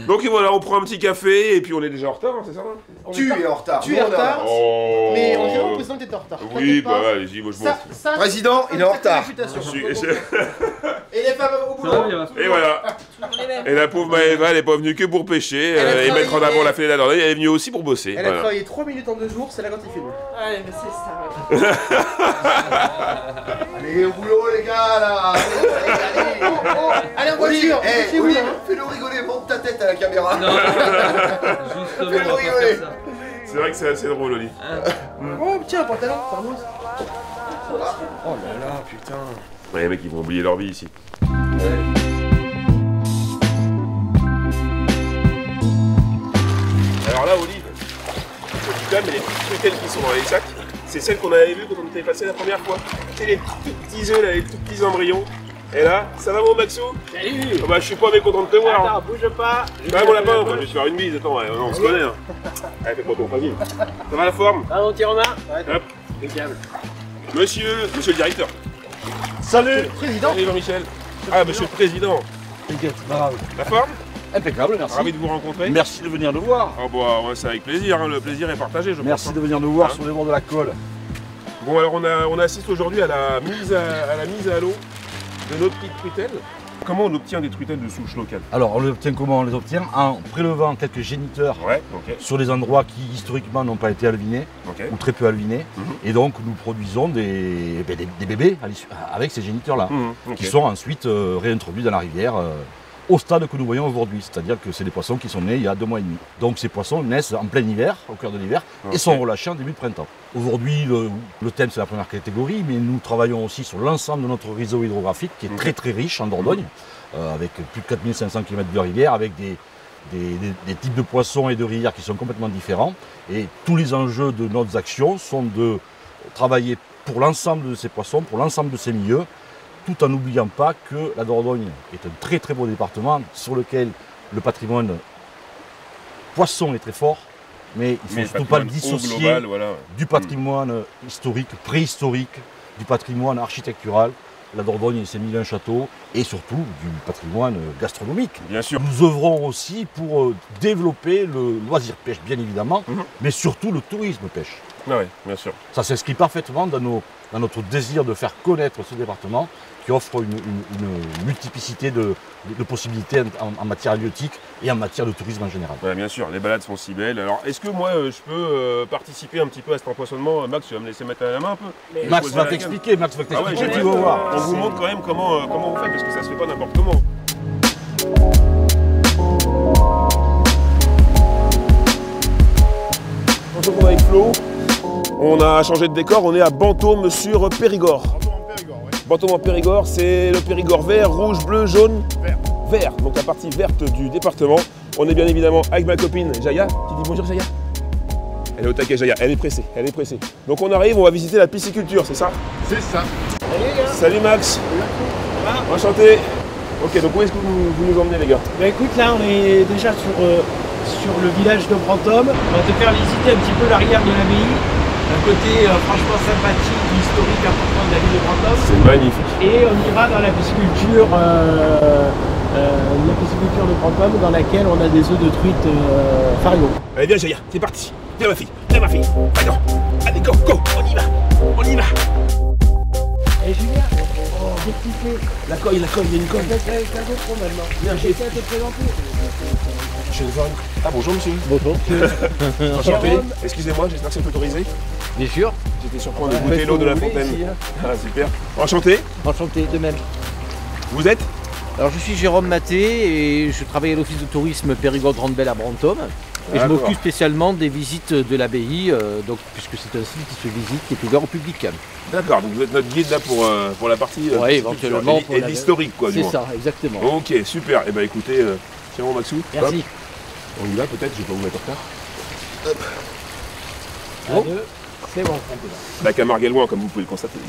Donc voilà, on prend un petit café et puis on est déjà en retard, hein, c'est ça? Tu es en retard. Tu es en retard. Oh. Mais on dirait au président que t'étais en retard. Oui, T'inquiète pas. bah allez-y, moi je m'en Ça, fous. ça, Président, il est en retard. Et les femmes au boulot. Et voilà. Et la pauvre Maëva, elle est pas venue que pour pêcher Elle a et mettre en travaillé. avant la fée de la Dordogne, elle est venue aussi pour bosser. Elle a Voilà. travaillé 3 minutes en 2 jours, c'est là quand il fait mieux. Allez, mais c'est ça. Allez au boulot les gars là. Allez en voiture, Eh, chez vous, Olive, hein. fais-le rigoler, monte ta tête à la caméra. Justement, on va pas faire ça. C'est vrai que c'est assez drôle, Oli. Oh tiens, un pantalon, pardon. Oh là là, putain. Ouais, les mecs, ils vont oublier leur vie ici. Alors là, Olive, faut que tu calmes, mais les petites truitelles qui sont dans les sacs, c'est celles qu'on avait vues quand on était passé la première fois. C'est les tout petits œufs, là, les tout petits embryons. Et là, ça va mon Maxou? Salut. Ah bah, je suis pas mécontent de te voir. Attends, bouge pas. Ah, mon lapin, je vais te faire une bise, attends, ouais, on se connaît. Hein. Allez, fais pas ton famille. Ça va la forme? Pardon, tire en main. Hop, Impeccable. monsieur le directeur. Salut. Président. Salut Jean-Michel. Ah, monsieur le président. T'inquiète, pas grave. La forme? Impeccable, merci. Ravi de vous rencontrer. Merci de venir nous voir. Ah bah, ouais, c'est avec plaisir, hein. Le plaisir est partagé, je Merci pense. de venir nous voir Hein. sur les bords de la colle. Bon, alors on assiste aujourd'hui à la mise à l'eau de notre petite truitelle. Comment on obtient des truitelles de souche locale? Alors, on les obtient comment? On les obtient en prélevant quelques géniteurs Ouais, ok. sur les endroits qui historiquement n'ont pas été alvinés Ok. ou très peu alvinés. Mhm. Et donc, nous produisons des bébés avec ces géniteurs-là, Ok. qui sont ensuite réintroduits dans la rivière au stade que nous voyons aujourd'hui. C'est-à-dire que c'est des poissons qui sont nés il y a 2 mois et demi. Donc, ces poissons naissent en plein hiver, au cœur de l'hiver, Ok. et sont relâchés en début de printemps. Aujourd'hui, le thème, c'est la première catégorie, mais nous travaillons aussi sur l'ensemble de notre réseau hydrographique, qui est très très riche en Dordogne, avec plus de 4500 km de rivière, avec des types de poissons et de rivières qui sont complètement différents. Et tous les enjeux de nos actions sont de travailler pour l'ensemble de ces poissons, pour l'ensemble de ces milieux, tout en n'oubliant pas que la Dordogne est un très très beau département sur lequel le patrimoine poisson est très fort, mais il ne faut surtout pas le dissocier Global, voilà. du patrimoine historique, préhistorique, du patrimoine architectural. La Dordogne et ses 1001 châteaux, et surtout du patrimoine gastronomique. Bien sûr. Nous œuvrons aussi pour développer le loisir pêche, bien évidemment, mais surtout le tourisme pêche. Ah ouais, bien sûr. Ça s'inscrit parfaitement dans notre désir de faire connaître ce département qui offre une multiplicité de possibilités en matière halieutique et en matière de tourisme en général. Ouais, bien sûr, les balades sont si belles. Alors, est-ce que moi, je peux participer un petit peu à cet empoisonnement? Max, tu vas me laisser mettre la main un peu? Max poser va la t'expliquer, Max va Ah ouais, t'expliquer, tu j'aimerais- vas voir. On vous montre quand même comment vous faites, parce que ça se fait pas n'importe comment. On se retrouve avec Flo. On a changé de décor, on est à Bantôme sur Périgord. Bantôme en Périgord, c'est le Périgord vert, rouge, bleu, jaune. Vert, donc la partie verte du département. On est bien évidemment avec ma copine Jaya. Tu dis bonjour Jaya? Elle est au taquet Jaya, elle est pressée, elle est pressée. Donc on arrive, on va visiter la pisciculture, c'est ça? C'est ça. Salut Max. Enchanté. Ok, donc où est-ce que vous nous emmenez les gars? Bah écoute, là on est déjà sur le village de Brantôme. On va te faire visiter un petit peu l'arrière de l'abbaye. Un côté franchement sympathique, historique important de la ville de Brantôme. C'est magnifique. Et on ira dans la pisciculture de Brantôme dans laquelle on a des œufs de truite Fario. Allez viens Jaya, c'est parti. Viens ma fille, D'accord. Allez go, on y va. Et Julien, j'ai kiffé. La coille, il y a une coille. Avec quelqu'un d'autre maintenant. Viens, J'ai essayé de te présenter. Je vais voir une- Ah bonjour monsieur. Bonjour. Enchanté. Jérôme. Excusez-moi, j'espère que c'est autorisé. Bien sûr. J'étais sur le point de goûter l'eau de la fontaine. Ah super. Enchanté. Enchanté, de même. Vous êtes? Alors je suis Jérôme Maté et je travaille à l'office de tourisme Périgord-Grande-Belle à Brantôme. Et je D'accord. m'occupe spécialement des visites de l'abbaye, donc puisque c'est un site qui se visite, qui est ouvert au public. D'accord, donc vous êtes notre guide là pour la partie Ouais, pisciculture éventuellement et pour la- l'historique quoi. du C'est moins. ça, exactement. Ok, super. Et bah écoutez, c'est bon Maxou. Merci. Hop, on y va peut-être, je vais pas vous mettre en retard. Un, deux, c'est bon. La Camargue est loin comme vous pouvez le constater.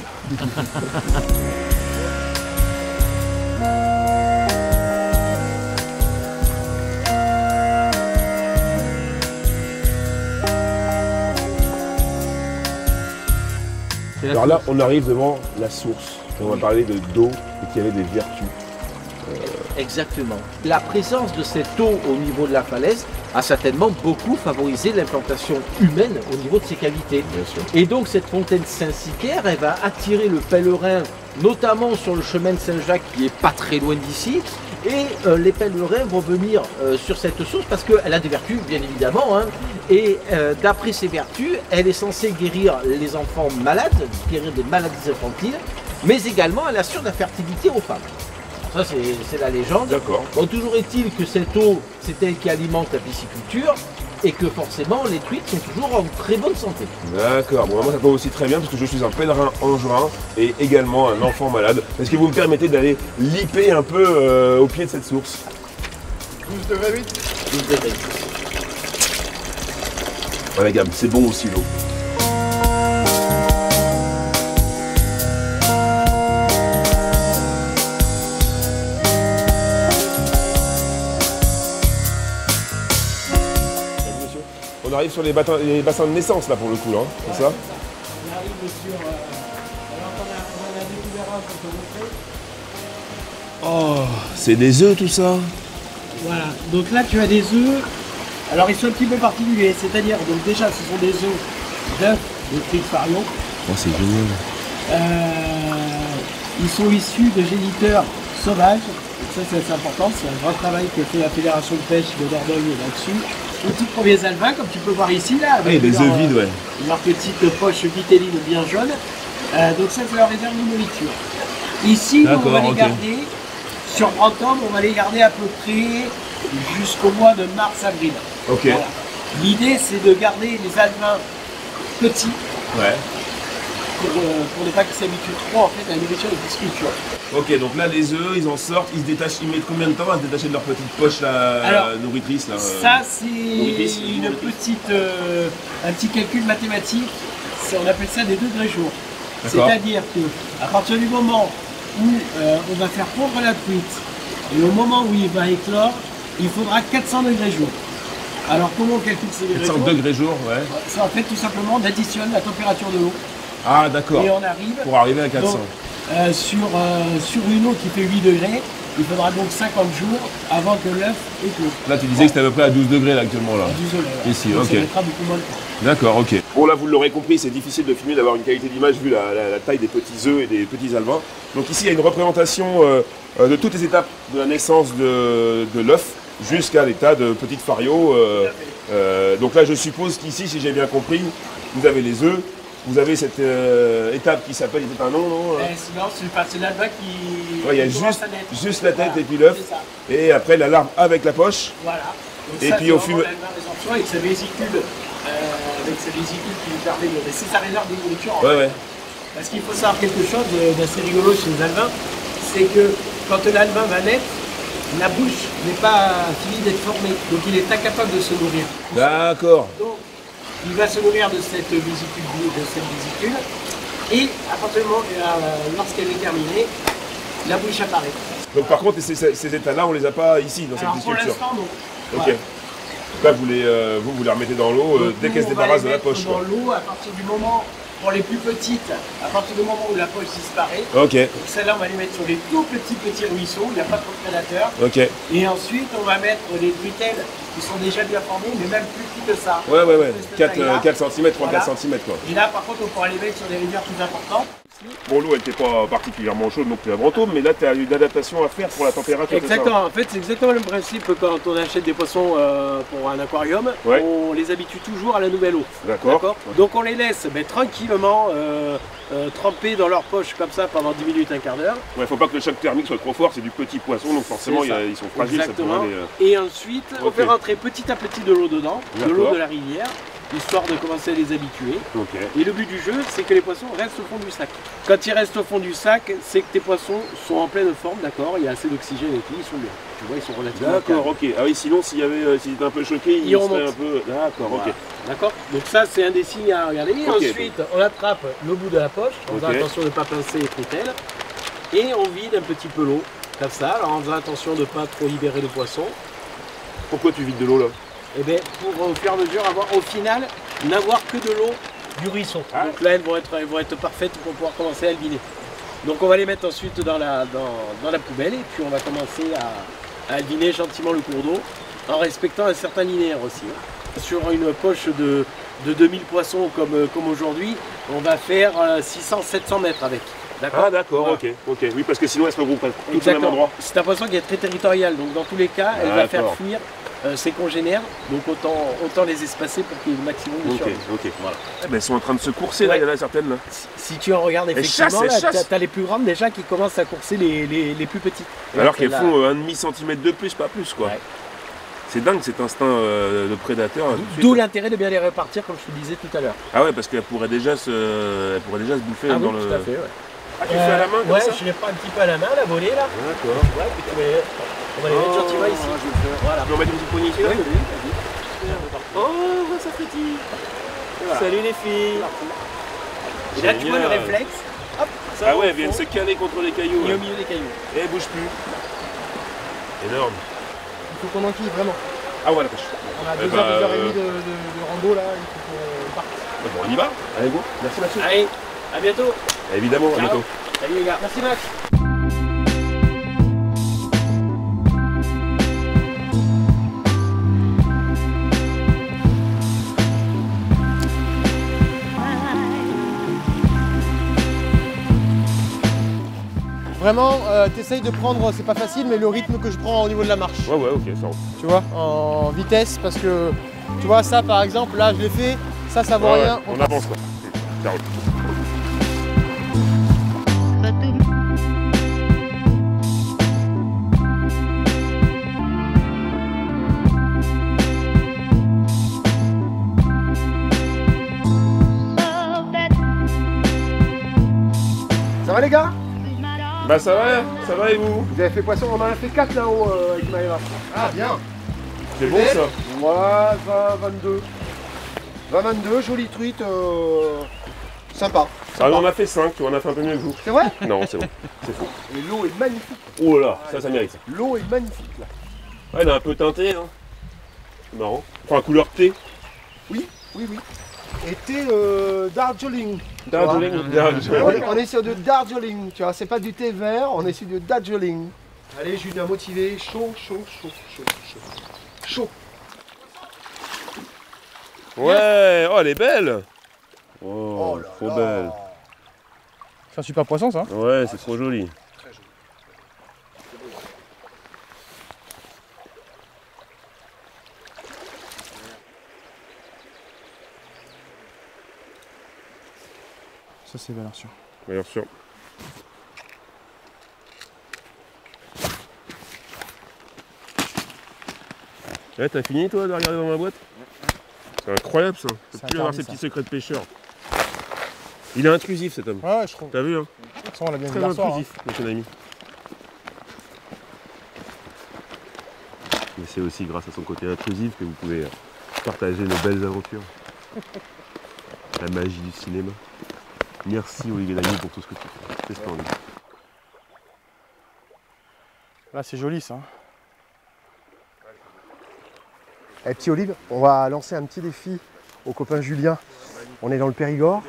Alors là, on arrive devant la source. On va parler d'eau et qui avait des vertus Exactement. La présence de cette eau au niveau de la falaise a certainement beaucoup favorisé l'implantation humaine au niveau de ses cavités. Bien sûr. Et donc cette fontaine Saint-Sicaire, elle va attirer le pèlerin, notamment sur le chemin de Saint-Jacques qui est pas très loin d'ici. Et les pèlerins vont venir sur cette source parce qu'elle a des vertus, bien évidemment. Hein. Et d'après ses vertus, elle est censée guérir les enfants malades, guérir des maladies infantiles, mais également elle assure la fertilité aux femmes. Ça, c'est la légende. D'accord. Bon, toujours est-il que cette eau, c'est elle qui alimente la pisciculture et que forcément les truites sont toujours en très bonne santé. D'accord, bon, moi ça tombe aussi très bien parce que je suis un pèlerin angevin et également un enfant malade. Est-ce que vous me permettez d'aller liper un peu au pied de cette source? 12 degrés 8. 12 degrés. Ouais, gamme, c'est bon aussi l'eau. On arrive sur les bassins de naissance là pour le coup, là, c'est ça? On arrive sur. Alors on a découvert un qu'on peut montrer. Oh, c'est des œufs tout ça? Voilà, donc là tu as des œufs. Alors ils sont un petit peu particuliers, c'est-à-dire, donc déjà ce sont des œufs d'œufs de truites Fario. Oh, c'est génial. Ils sont issus de géniteurs sauvages. Donc ça c'est assez important, c'est un grand travail que fait la Fédération de pêche de Dordogne là-dessus. Les tout premiers alevins, comme tu peux voir ici, là, avec des œufs vides, ouais. leur petite poche vitelline bien jaune. Donc ça c'est leur réserve de nourriture. Ici, on va les garder, sur Brantôme, on va les garder à peu près jusqu'au mois de mars-avril. Ok. Voilà. L'idée c'est de garder les alevins petits. Ouais. Pour ne pas qu'ils s'habituent trop en fait à la nourriture de pisciculture. Ok, donc là les œufs, ils en sortent, ils se détachent, ils mettent combien de temps à se détacher de leur petite poche là, Alors, nourritrice là, ça c'est une petite, un petit calcul mathématique, on appelle ça des degrés jour. C'est-à-dire que à partir du moment où on va faire pondre la truite et au moment où il va éclore, il faudra 400 degrés jour. Alors comment on calcule ces degrés jour? 400 degrés jour, ouais. Ça en fait tout simplement on additionne la température de l'eau. Ah d'accord. Et on arrive pour arriver à 400. Donc, sur une eau qui fait 8 degrés, il faudra donc 50 jours avant que l'œuf éclose. Là tu disais que c'était à peu près à 12 degrés là actuellement là. 12 degrés. Ouais. Ici, donc, ok. ça mettra beaucoup moins de temps. D'accord, ok. Bon là vous l'aurez compris, c'est difficile de filmer, d'avoir une qualité d'image vu la taille des petits œufs et des petits alevins. Donc ici il y a une représentation de toutes les étapes de la naissance de l'œuf jusqu'à l'état de petite fario. Donc là je suppose qu'ici, si j'ai bien compris, vous avez les œufs. Vous avez cette étape qui s'appelle, c'est un nom, non? Sinon, c'est l'alevin qui. Ouais, il y a juste la tête et puis l'œuf. Et après la larve avec la poche. Voilà. Donc et ça, puis au fur et avec sa vésicule, qui lui permet de. C'est sa réserve de nourriture. En fait. Parce qu'il faut savoir quelque chose d'assez rigolo chez les alevins, c'est que quand l'alevin va naître, la bouche n'est pas finie d'être formée, donc il est incapable de se nourrir. D'accord. Il va se nourrir de cette vésicule, et à partir du moment lorsqu'elle est terminée, la bouche apparaît. Donc par contre, ces états-là, on ne les a pas ici dans cette pisciculture. Pour l'instant, non. Ok. Ouais. Là, vous les remettez dans l'eau dès qu'elles se débarrassent de la poche. Dans l'eau, à partir du moment, pour les plus petites, à partir du moment où la poche disparaît. Ok. Donc celle-là, on va les mettre sur les tout petits ruisseaux, il n'y a pas trop de prédateurs. Ok. Et ensuite, on va mettre les truitelles qui sont déjà bien formées, mais même plus petites que ça. Ouais. 4 cm, 3-4 cm quoi. Et là, par contre, on pourra les mettre sur des rivières plus importantes. Bon, l'eau, elle n'était pas particulièrement chaude non plus à Brantôme, mais là, tu as une adaptation à faire pour la température. Exactement, en fait, c'est exactement le principe quand on achète des poissons pour un aquarium. Ouais. On les habitue toujours à la nouvelle eau. D'accord. Donc on les laisse tranquillement tremper dans leur poche comme ça pendant 10 minutes, un quart d'heure. Ouais, faut pas que le choc thermique soit trop fort, c'est du petit poisson, donc forcément ils sont fragiles. Exactement. Ça pourrait aller, Et ensuite, on fait rentrer petit à petit de l'eau dedans, de l'eau de la rivière, histoire de commencer à les habituer. Okay. Et le but du jeu, c'est que les poissons restent au fond du sac. Quand ils restent au fond du sac, c'est que tes poissons sont en pleine forme, d'accord, il y a assez d'oxygène et tout, ils sont bien. Tu vois, ils sont relativement d'accord, ok. Ah oui, sinon s'il était un peu choqué, il serait un peu... D'accord, voilà. ok. D'accord. Donc ça, c'est un des signes à regarder. Okay, ensuite, on attrape le bout de la poche, en faisant attention de ne pas pincer les truitelles. Et on vide un petit peu l'eau, comme ça, alors en faisant attention de ne pas trop libérer le poisson. Pourquoi tu vides de l'eau là? Eh bien, pour au fur et à mesure avoir, au final, n'avoir que de l'eau du ruisseau. Donc là, elles vont être parfaites pour pouvoir commencer à le vider. Donc on va les mettre ensuite dans la poubelle et puis on va commencer à albiner gentiment le cours d'eau en respectant un certain linéaire aussi. Sur une poche de 2000 poissons comme aujourd'hui, on va faire 600-700 mètres avec. Ah d'accord, voilà. ok. Oui, parce que sinon elle se regroupe tout au même endroit. C'est un poisson qui est très territorial, donc dans tous les cas, elle va faire fuir ses congénères, donc autant les espacer pour qu'il y ait le maximum de survie. Ok. Voilà. Eh ben, elles sont en train de se courser là, il y en a certaines là. Si tu en regardes effectivement, tu as les plus grandes déjà qui commencent à courser les plus petites. Alors qu'elles font 1,5 cm de plus, pas plus quoi. Ouais. C'est dingue cet instinct de prédateur. D'où l'intérêt de bien les répartir comme je te disais tout à l'heure. Ah ouais, parce qu'elles pourraient déjà se bouffer dans le... tout à fait, ouais. Ah, tu fais à la main comme ça? Je les prends un petit peu à la main, la volée là. D'accord. Ouais, puis on va les mettre gentiment ici. Voilà. On va mettre une petite poignée ici là? Oh, ça frétille. Voilà. Salut les filles. Et là, tu vois le réflexe. Hop, ça ah ouais, elles viennent se caler contre les cailloux. Et au milieu des cailloux. Et elles bougent plus. Énorme. Il faut qu'on enquille vraiment. Ah ouais, la pêche. On a 2 heures et demie de rando là, il faut qu'on parte. Bon, on y va. Allez, go. Merci Mathieu. Allez, à bientôt. Évidemment, à Ciao. bientôt. Salut les gars. Merci Max. Vraiment, t'essayes de prendre, c'est pas facile, mais le rythme que je prends au niveau de la marche. Ouais, ok, ça roule. Tu vois, en vitesse, parce que, tu vois, ça par exemple, là je l'ai fait, ça vaut rien. On avance quoi. Ça roule. Ça va les gars? Bah ça va et vous? Vous avez fait poisson, on en a fait 4 là-haut avec Maëva. Ah bien. C'est bon ça? Ouais, 20-22, jolie truite, sympa. Ah, on en a fait 5, tu vois, on a fait un peu mieux que vous. C'est vrai? Non, c'est bon, c'est faux. Et l'eau est magnifique. Oh là, ça mérite ça. L'eau est magnifique là. Ouais, elle est un peu teintée, hein. C'est marrant. Enfin, couleur thé. Oui. Et thé Darjeeling. On est sur du Darjeeling, tu vois, c'est pas du thé vert, on est sur du Darjeeling. Allez, Julien, motivé, chaud. Ouais, oh elle est belle. Oh, trop belle. C'est un super poisson ça. Ouais, c'est trop joli. Ça c'est valeur sûre. Valeur sûre. Ouais, t'as fini toi de regarder dans ma boîte? C'est incroyable ça. Faut plus avoir ces petits secrets de pêcheur. Il est intrusif cet homme. Ouais, je trouve. T'as vu hein? De toute façon, on l'a bien vu Très hier soir. intrusif, mon ami. Mais c'est aussi grâce à son côté intrusif que vous pouvez partager nos belles aventures. La magie du cinéma. Merci Olivier Lagny pour tout ce que tu fais. C'est splendide. Là c'est joli ça. Eh, petit Olive, on va lancer un petit défi au copain Julien. On est dans le Périgord,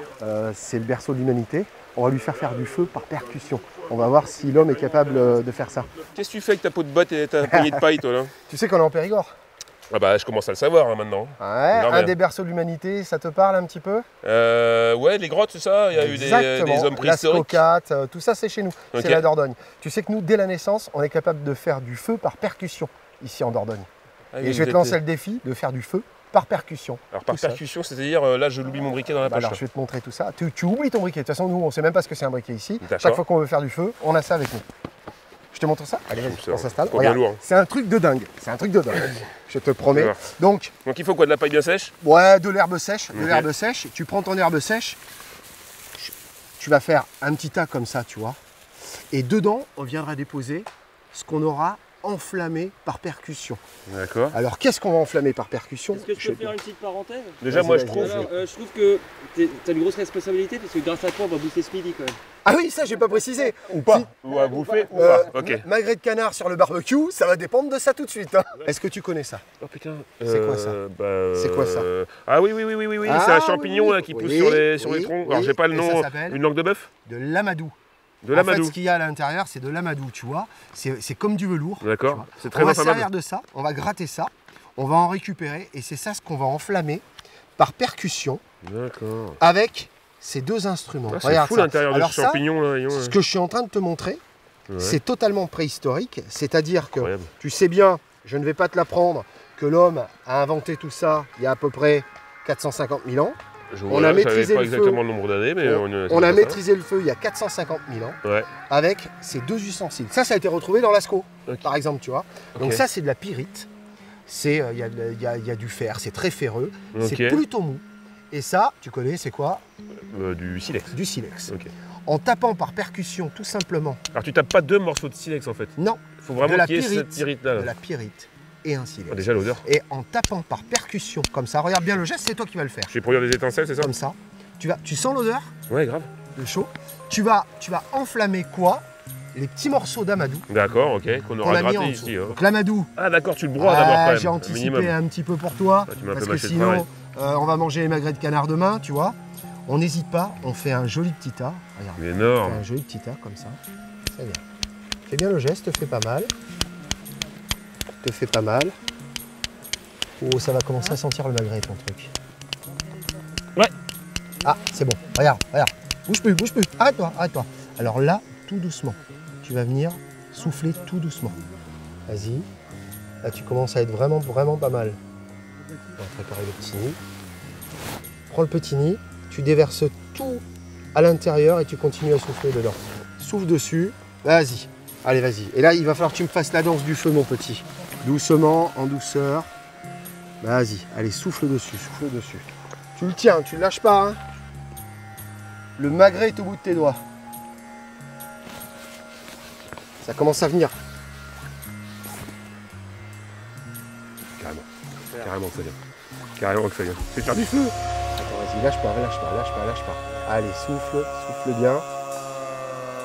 c'est le berceau de l'humanité. On va lui faire du feu par percussion. On va voir si l'homme est capable de faire ça. Qu'est-ce que tu fais avec ta peau de botte et ta poignée de paille, toi, là? Tu sais qu'on est en Périgord? Ah bah, je commence à le savoir, hein, maintenant. Ouais, un des berceaux de l'humanité, ça te parle un petit peu? Ouais, les grottes, c'est ça? Il y a eu des hommes préhistoriques. La Scocate, tout ça, c'est chez nous. Okay. C'est la Dordogne. Tu sais que nous, dès la naissance, on est capable de faire du feu par percussion, ici en Dordogne. Ah, et je vais te lancer le défi de faire du feu par percussion. Alors par percussion, c'est-à-dire là je l'oublie mon briquet dans la poche. Alors je vais te montrer tout ça. Tu oublies ton briquet. De toute façon, nous on ne sait même pas ce que c'est un briquet ici. Chaque fois qu'on veut faire du feu, on a ça avec nous. Je te montre ça. Allez, vas-y, on s'installe. Regarde, c'est un truc de dingue. C'est un truc de dingue. Je te promets. Donc il faut quoi? De la paille bien sèche? Ouais, de l'herbe sèche. De l'herbe sèche. Tu prends ton herbe sèche. Tu vas faire un petit tas comme ça, tu vois. Et dedans, on viendra déposer ce qu'on aura enflammé par percussion. D'accord. Alors qu'est-ce qu'on va enflammer par percussion? Est-ce que je peux faire une petite parenthèse? Déjà moi je trouve... je trouve que tu as une grosse responsabilité parce que grâce à toi on va bouffer ce midi quand même. Ah oui, ça j'ai pas précisé. Ou pas. Ou à bouffer ou pas. Ok. Magret de canard sur le barbecue, ça va dépendre de ça tout de suite. Hein. Est-ce que tu connais ça? Oh putain. C'est quoi ça? C'est quoi ça? Ah oui, c'est un champignon là, qui pousse sur les troncs. Alors j'ai pas le nom. Ça s'appelle une langue de bœuf? de l'amadou. De En l'amadou. fait, ce qu'il y a à l'intérieur, c'est de l'amadou, tu vois. C'est comme du velours. D'accord. C'est très On va inflammable. servir de ça, on va gratter ça, on va en récupérer et c'est ça ce qu'on va enflammer par percussion D'accord. avec ces deux instruments. Ah, c'est Regarde fou ça. l'intérieur du Alors ça, champignon là. Voyons, ce que je suis en train de te montrer, ouais. c'est totalement préhistorique, c'est-à-dire que Incroyable. tu sais bien, je ne vais pas te l'apprendre, que l'homme a inventé tout ça il y a à peu près 450 000 ans. On a maîtrisé pas exactement le nombre d'années, mais on a maîtrisé le feu il y a 450 000 ans ouais. avec ces deux ustensiles. Ça a été retrouvé dans Lascaux, Okay. par exemple, tu vois. Donc Okay. ça, c'est de la pyrite. Il y a du fer, c'est très ferreux, c'est Okay. plutôt mou. Et ça, tu connais, c'est quoi? Du silex. Du silex. Okay. En tapant par percussion, tout simplement. Alors tu tapes pas 2 morceaux de silex en fait. Non. Il faut vraiment de la qu'il y ait cette pyrite, pyrite là. de la pyrite et un silex. Ah, déjà l'odeur. Et en tapant par percussion, comme ça, regarde bien le geste, c'est toi qui vas le faire. Je vais produire des étincelles, c'est ça? Comme ça. Tu sens l'odeur? Ouais, grave. Le chaud. Tu vas enflammer quoi? Les petits morceaux d'amadou. D'accord, ok, qu'on aura gratté ici. Hein. Donc l'amadou. Ah d'accord, tu le broies d'abord quand même. J'ai anticipé un petit peu pour toi, tu m'as parce fait que mâcher le sinon, on va manger les magrets de canard demain, tu vois. On n'hésite pas, on fait un joli petit tas. Regarde, c'est énorme. On fait un joli petit tas comme ça. C'est bien. Fais bien le geste, te fais pas mal. Te fais pas mal. Oh, ça va commencer à sentir le magret, ton truc. Ouais. Ah, c'est bon. Regarde, regarde. Bouge plus, bouge plus. Arrête-toi, arrête-toi. Alors là, tout doucement. Tu vas venir souffler tout doucement. Vas-y. Là, tu commences à être vraiment, vraiment pas mal. On va préparer le petit nid. Prends le petit nid. Tu déverses tout à l'intérieur et tu continues à souffler dedans. Souffle dessus. Vas-y. Allez, vas-y. Et là, il va falloir que tu me fasses la danse du feu, mon petit. Doucement, en douceur. Vas-y. Allez, souffle dessus, souffle dessus. Tu le tiens, tu le lâches pas. Hein. Le magret est au bout de tes doigts. Ça commence à venir. Carrément. Carrément que ça vient. Carrément que ça vient. C'est faire du feu. Attends, vas-y, lâche pas, lâche pas, lâche pas, lâche pas. Allez, souffle, souffle bien.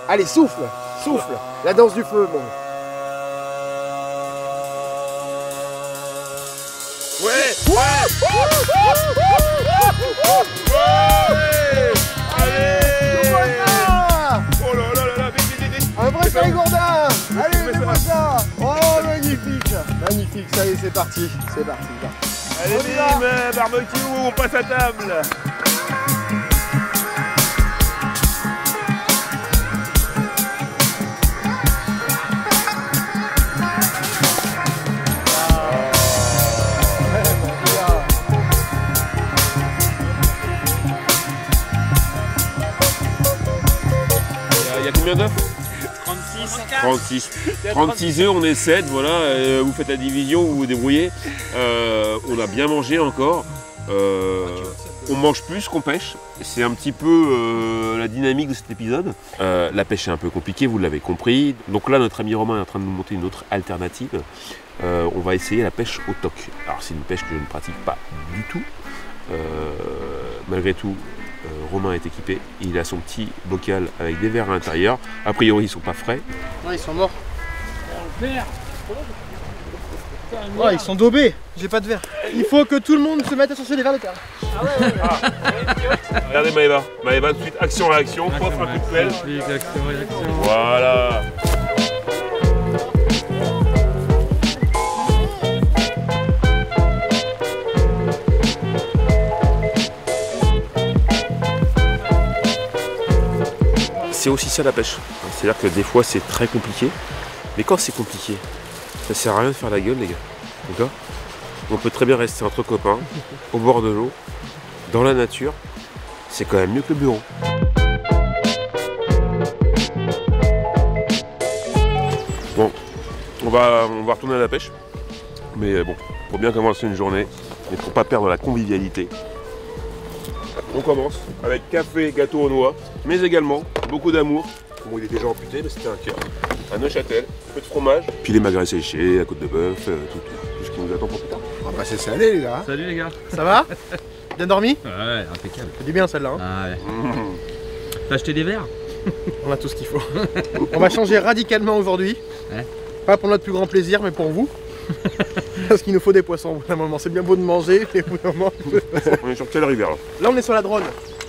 Allez, souffle, souffle. La danse du feu, mon. Ouais, ouais. Allez. Oh là là là là, vite, vite, vite. Un vrai Périgourdin. Allez, fais-moi ça. Oh, magnifique. Magnifique, ça y est, c'est parti. C'est parti. Allez, bim, barbecue, on passe à table. Il y a combien d'œufs? 36. 36 œufs, on est 7, voilà, vous faites la division, vous vous débrouillez. On a bien mangé encore. On mange plus qu'on pêche. C'est un petit peu la dynamique de cet épisode. La pêche est un peu compliquée, vous l'avez compris. Donc là, notre ami Romain est en train de nous monter une autre alternative. On va essayer la pêche au toc. Alors c'est une pêche que je ne pratique pas du tout. Malgré tout, Romain est équipé, il a son petit bocal avec des verres à l'intérieur. A priori, ils sont pas frais. Non, ils sont morts. Ouais, ils sont daubés. J'ai pas de verre. Il faut que tout le monde se mette à chercher des verres de terre. Regardez Maëva. Maëva, tout de suite, action-réaction, pof, un coup de pelle. Voilà. C'est aussi ça la pêche. C'est-à-dire que des fois c'est très compliqué, mais quand c'est compliqué, ça sert à rien de faire la gueule les gars. D'accord ? On peut très bien rester entre copains, au bord de l'eau, dans la nature. C'est quand même mieux que le bureau. Bon, on va retourner à la pêche. Mais bon, pour bien commencer une journée, mais pour pas perdre la convivialité. On commence avec café, gâteau aux noix, mais également beaucoup d'amour. Bon, il est déjà amputé, mais c'était un cœur. Un Neuchâtel, un peu de fromage, puis les magrets séchés, la côte de bœuf, tout ce qui nous attend pour plus tard. On va passer salé les gars. Salut les gars. Ça va? Bien dormi? Ouais, impeccable. Ça dit bien celle-là. Hein. Ah ouais. T'as acheté des verres? On a tout ce qu'il faut. On va changer radicalement aujourd'hui. Ouais. Pas pour notre plus grand plaisir, mais pour vous. Parce qu'il nous faut des poissons au bout d'un moment. C'est bien beau de manger, mais au bout d'un moment. On est sur quelle rivière là? Là, on est sur la Dronne.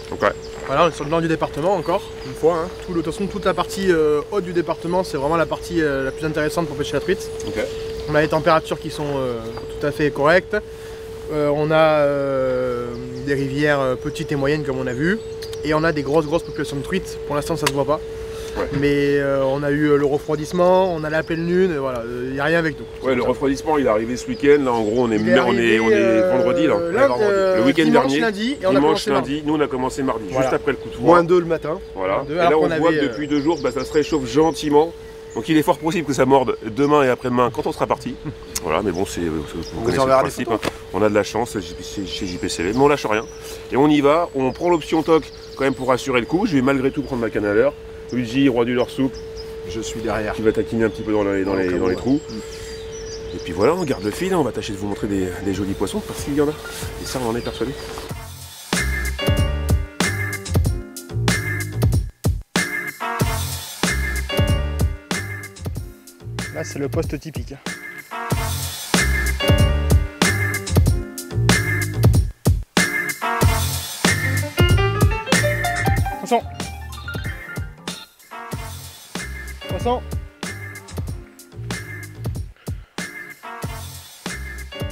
Donc ouais. Voilà, on est sur le nord du département encore, une fois. Hein. De toute façon, toute la partie haute du département, c'est vraiment la partie la plus intéressante pour pêcher la truite. Okay. On a les températures qui sont tout à fait correctes. On a des rivières petites et moyennes comme on a vu. Et on a des grosses populations de truites. Pour l'instant, ça se voit pas. Ouais. Mais on a eu le refroidissement, on a la pleine lune, voilà, il n'y a rien avec nous. Ouais, le refroidissement il est arrivé ce week-end, là en gros on est vendredi là. Le week-end dernier, lundi, et dimanche lundi, nous on a commencé mardi, voilà. Juste après le coup de froid. Moins 2 le matin. Voilà. Et là on voit que depuis 2 jours, ça se réchauffe gentiment. Donc il est fort possible que ça morde demain et après-demain quand on sera parti. Voilà, mais bon, c'est le principe. Hein. On a de la chance chez JPCV, mais on lâche rien. Et on y va, on prend l'option TOC quand même pour assurer le coup. Je vais malgré tout prendre ma canne à l'heure. Luigi, roi du leurre souple. Je suis derrière. Qui va taquiner un petit peu dans les trous. Et puis voilà, on garde le fil, on va tâcher de vous montrer des jolis poissons parce qu'il y en a. Et ça, on en est persuadé. Là, c'est le poste typique. Attention. Poisson.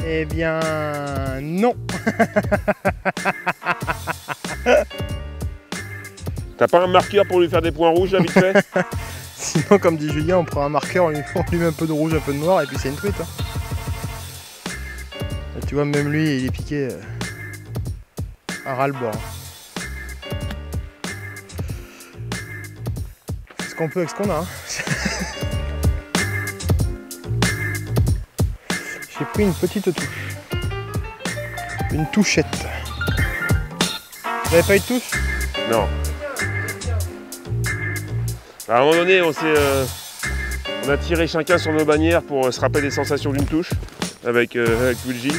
Eh bien, non. T'as pas un marqueur pour lui faire des points rouges, là, vite fait? Sinon, comme dit Julien, on prend un marqueur, on lui met un peu de rouge, un peu de noir, et puis c'est une truite. Hein. Et tu vois, même lui, il est piqué à ras-le-bord. C'est ce qu'on peut avec ce qu'on a. Hein. J'ai pris une petite touche. Une touchette. Vous n'avez pas eu de touche? Non. À un moment donné, on a tiré chacun sur nos bannières pour se rappeler des sensations d'une touche avec Luigi.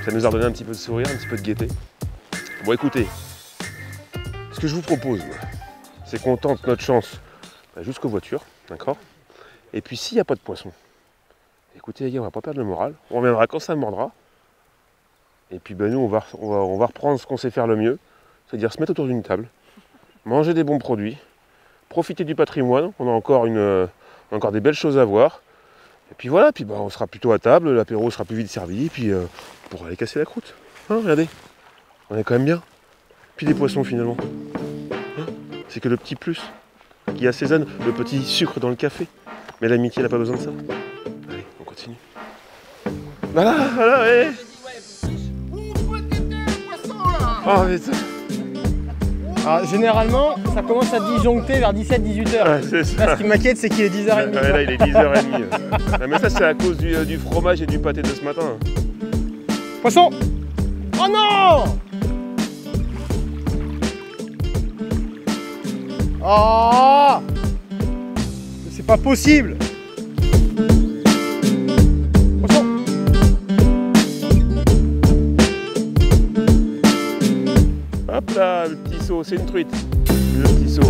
Ça nous a redonné un petit peu de sourire, un petit peu de gaieté. Bon écoutez, ce que je vous propose, c'est qu'on tente notre chance jusqu'aux voitures, d'accord? Et puis s'il n'y a pas de poisson, écoutez les gars, on va pas perdre le moral, on reviendra quand ça mordra. Et puis nous, on va reprendre ce qu'on sait faire le mieux, c'est-à-dire se mettre autour d'une table, manger des bons produits, profiter du patrimoine, on a encore des belles choses à voir. Et puis voilà, puis on sera plutôt à table, l'apéro sera plus vite servi, et puis on pourra aller casser la croûte. Hein, regardez, on est quand même bien. Puis des poissons finalement. Hein, c'est que le petit plus qui assaisonne, le petit sucre dans le café. Mais l'amitié n'a pas besoin de ça. Allez, on continue. Voilà, ouais. Oh putain. Alors, généralement, ça commence à disjoncter vers 17-18h. Ouais, là, ce qui m'inquiète, c'est qu'il est 10h30. Ouais, là, il est 10h30. Ouais, mais ça, c'est à cause du fromage et du pâté de ce matin. Poisson! Oh non! Oh! C'est pas possible! Poisson! Hop là, le petit saut, c'est une truite. Le petit saut.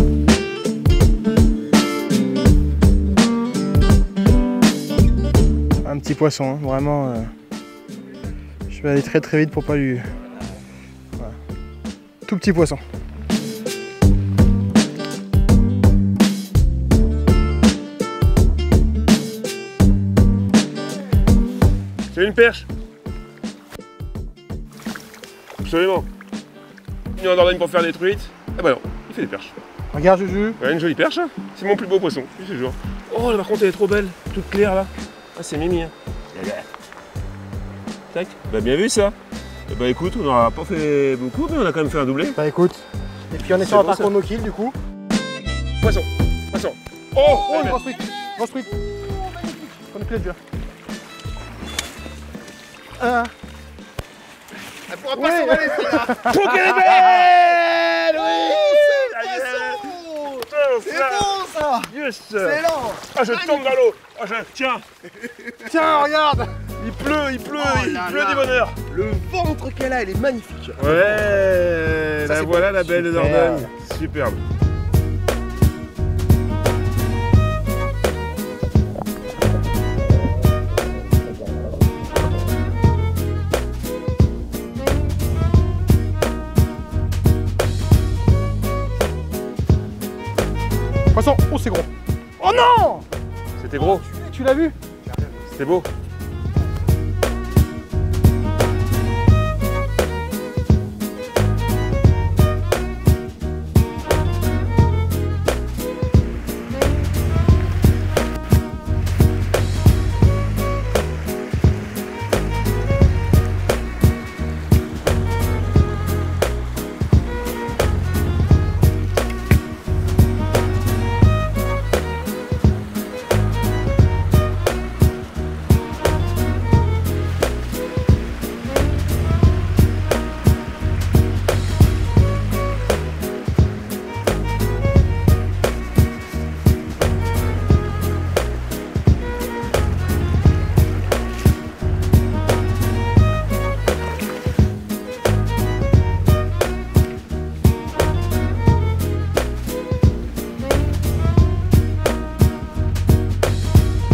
Un petit poisson, hein, vraiment. Je vais aller très très vite pour pas lui... Voilà. Tout petit poisson. C'est une perche. Absolument. Il est en Dordogne pour faire des truites. Ah bah non, il fait des perches. Regarde Juju. Ouais, une jolie perche. Hein. C'est mon plus beau poisson, je te jure. Oh là par contre elle est trop belle, toute claire là. Ah c'est Mimi. Hein. Tac. Bah bien vu ça. Et bah écoute, on n'aura pas fait beaucoup, mais on a quand même fait un doublé. Bah écoute. Et puis on est sur un parcours no kill du coup. Poisson. Poisson. Oh une grosse truite. Grosse truite. On est plus dur. Elle pourra pas s'en aller celle-là. Trop qu'elle est belle. Oui. C'est bon ça. Yes. C'est lent. Ah je tombe dans l'eau. Ah tiens. Tiens regarde. Il pleut du bonheur. Le ventre qu'elle a, elle est magnifique. Ouais. Ça, la voilà la belle de Dordogne. Superbe. Poisson, oh c'est gros. Oh non! C'était gros. Tu l'as vu? C'était beau.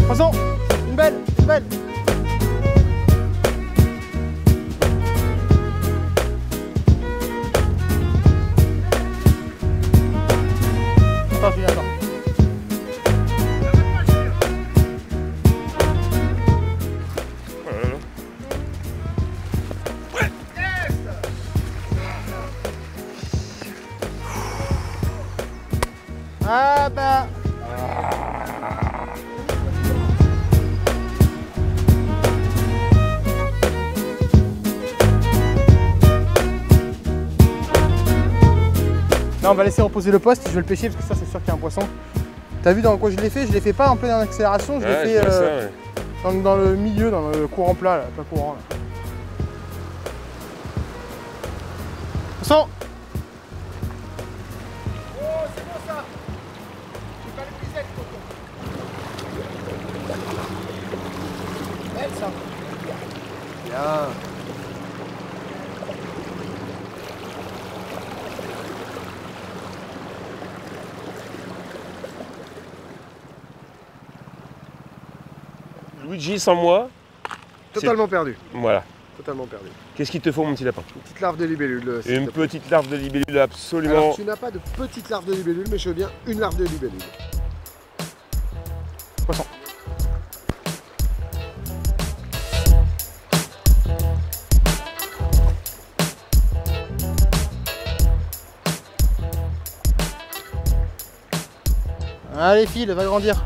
Poisson, une belle, une belle. Attends, Julien, attends. Ah bah. Là on va laisser reposer le poste, je vais le pêcher parce que ça c'est sûr qu'il y a un poisson. T'as vu dans quoi je l'ai fait? Je l'ai fait pas en pleine accélération, je l'ai fait dans le milieu, dans le courant plat, là, pas courant. Là. Poisson! Oh c'est bon ça! J'ai pas les pisettes, tonton. Belle ça! Bien! Luigi sans moi. Totalement perdu. Voilà. Totalement perdu. Qu'est-ce qu'il te faut, mon petit lapin? Une petite larve de libellule. Une petite larve de libellule, absolument. Alors, tu n'as pas de petite larve de libellule, mais je veux bien une larve de libellule. Poisson. Allez, file, va grandir.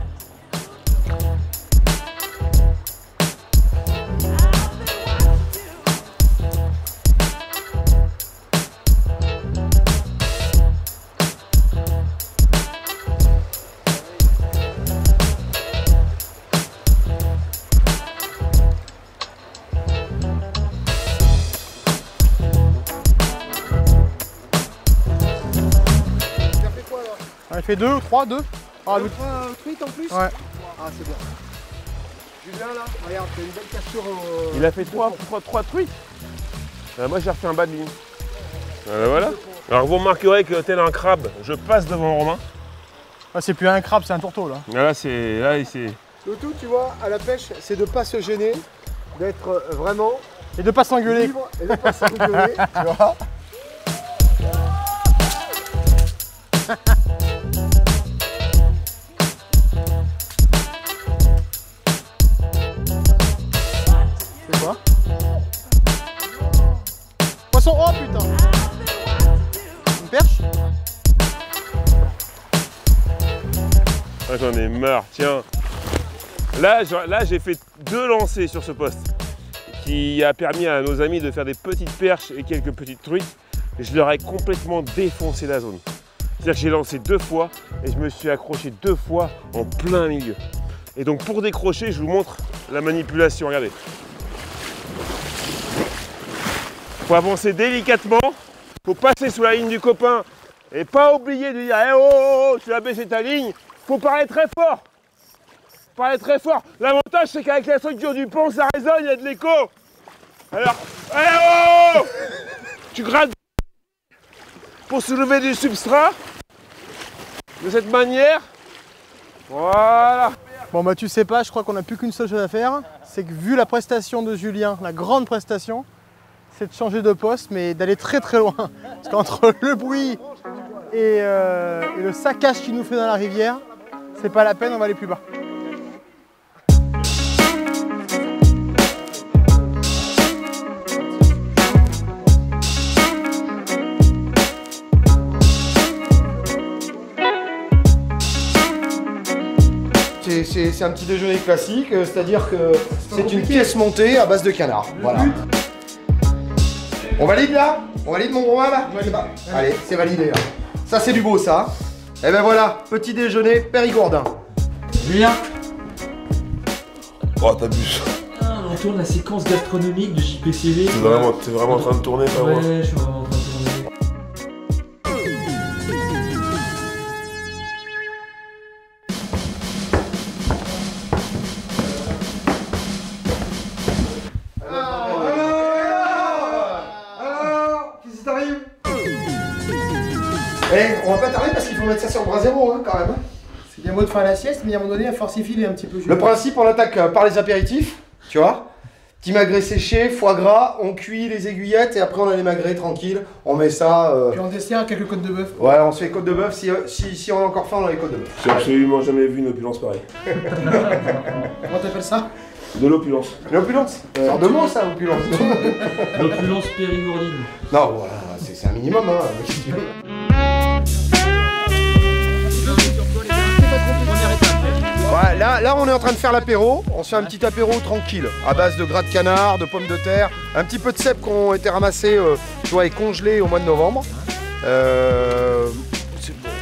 On a fait 2 ou 3, 2. Ah, 3 truites en plus? Ouais. Ah, c'est bien. Julien, là, regarde, t'as une belle cassure au... Il a fait 3 truites. Moi, j'ai refait un bas de ligne. Voilà. Alors, vous remarquerez que tel un crabe, je passe devant Romain. Ah, c'est plus un crabe, c'est un tourteau, là. Là, c'est... Le tout, tu vois, à la pêche, c'est de ne pas se gêner, d'être vraiment... Et de pas s'engueuler. Libre et de pas s'engueuler, tu vois. C'est quoi? Poisson, oh putain! Une perche? Ah, j'en ai marre, tiens. Là j'ai fait 2 lancers sur ce poste qui a permis à nos amis de faire des petites perches et quelques petites truites. Et je leur ai complètement défoncé la zone. C'est-à-dire que j'ai lancé 2 fois et je me suis accroché 2 fois en plein milieu. Et donc pour décrocher, je vous montre la manipulation, regardez. Faut avancer délicatement, faut passer sous la ligne du copain et pas oublier de dire hey, oh, tu as baissé ta ligne, faut parler très fort. Parler très fort. L'avantage c'est qu'avec la structure du pont ça résonne, il y a de l'écho. Alors, hey, oh, tu grattes pour soulever du substrat de cette manière. Voilà. Bon bah tu sais pas, je crois qu'on n'a plus qu'une seule chose à faire, c'est que vu la prestation de Julien, la grande prestation, c'est de changer de poste mais d'aller très très loin. Parce qu'entre le bruit et le saccage qu'il nous fait dans la rivière, c'est pas la peine, on va aller plus bas. C'est un petit déjeuner classique, c'est-à-dire que c'est une pièce montée à base de canard. Voilà. On valide là? On valide mon gros là? Allez, c'est validé là. Ça c'est du beau ça. Et ben voilà, petit déjeuner périgourdin. Julien. Oh t'abuses. On tourne la séquence gastronomique de JPCV. T'es vraiment en train de tourner, pas moi. Ouais, je suis vraiment en train de tourner. On va pas tarder parce qu'il faut mettre ça sur le bras zéro hein, quand même. C'est bien beau de faire la sieste, mais à un moment donné, à force il file un petit peu. Le principe, on attaque par les apéritifs, tu vois. Petit magret séché, foie gras, on cuit les aiguillettes et après on a les magrets tranquilles. On met ça. Puis en dessert, quelques côtes de bœuf. Ouais, on se fait côtes de bœuf. Si on a encore faim, on a les côtes de bœuf. J'ai absolument jamais vu une opulence pareille. Comment t'appelles ça? De l'opulence. L'opulence sort de mots ça, opulence. L'opulence périgourdine. Non, voilà, c'est un minimum. Hein. Ouais, là on est en train de faire l'apéro, on se fait un petit apéro tranquille, à base de gras de canard, de pommes de terre, un petit peu de cèpes qui ont été ramassés tu vois, et congelés au mois de novembre.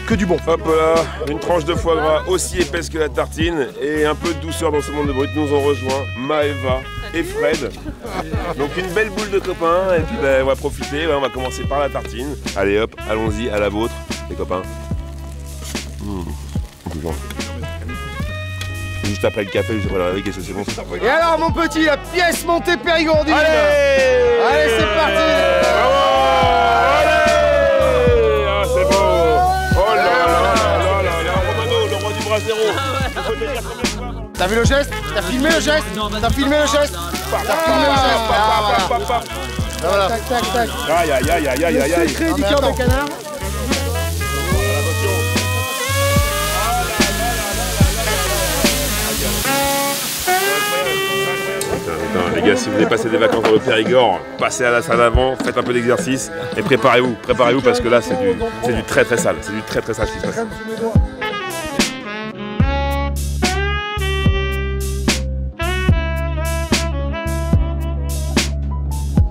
Que du bon. Hop là, une tranche de foie gras aussi épaisse que la tartine et un peu de douceur dans ce monde de brut. Nous ont rejoint Maëva et Fred. Donc une belle boule de copains et puis ben, on va profiter, on va commencer par la tartine. Allez hop, allons-y à la vôtre les copains. Juste après le café, juste après la réveil, qu'est-ce que c'est bon ça. Et alors mon petit, la pièce montée périgourdine. Allez, c'est parti. Bravo. Allez. Ah c'est beau. Oh là là là là, Romano, le roi du bras zéro. T'as vu le geste? T'as filmé le geste? T'as filmé le geste? T'as filmé le geste? Voilà. Tac, tac, tac. Aïe aïe aïe aïe aïe aïe aïe. Le secret du cœur de canard. Les gars, si vous voulez passer des vacances dans le Périgord, passez à la salle avant, faites un peu d'exercice et préparez-vous parce que là c'est du très très sale, c'est du très très sale ce qui se passe.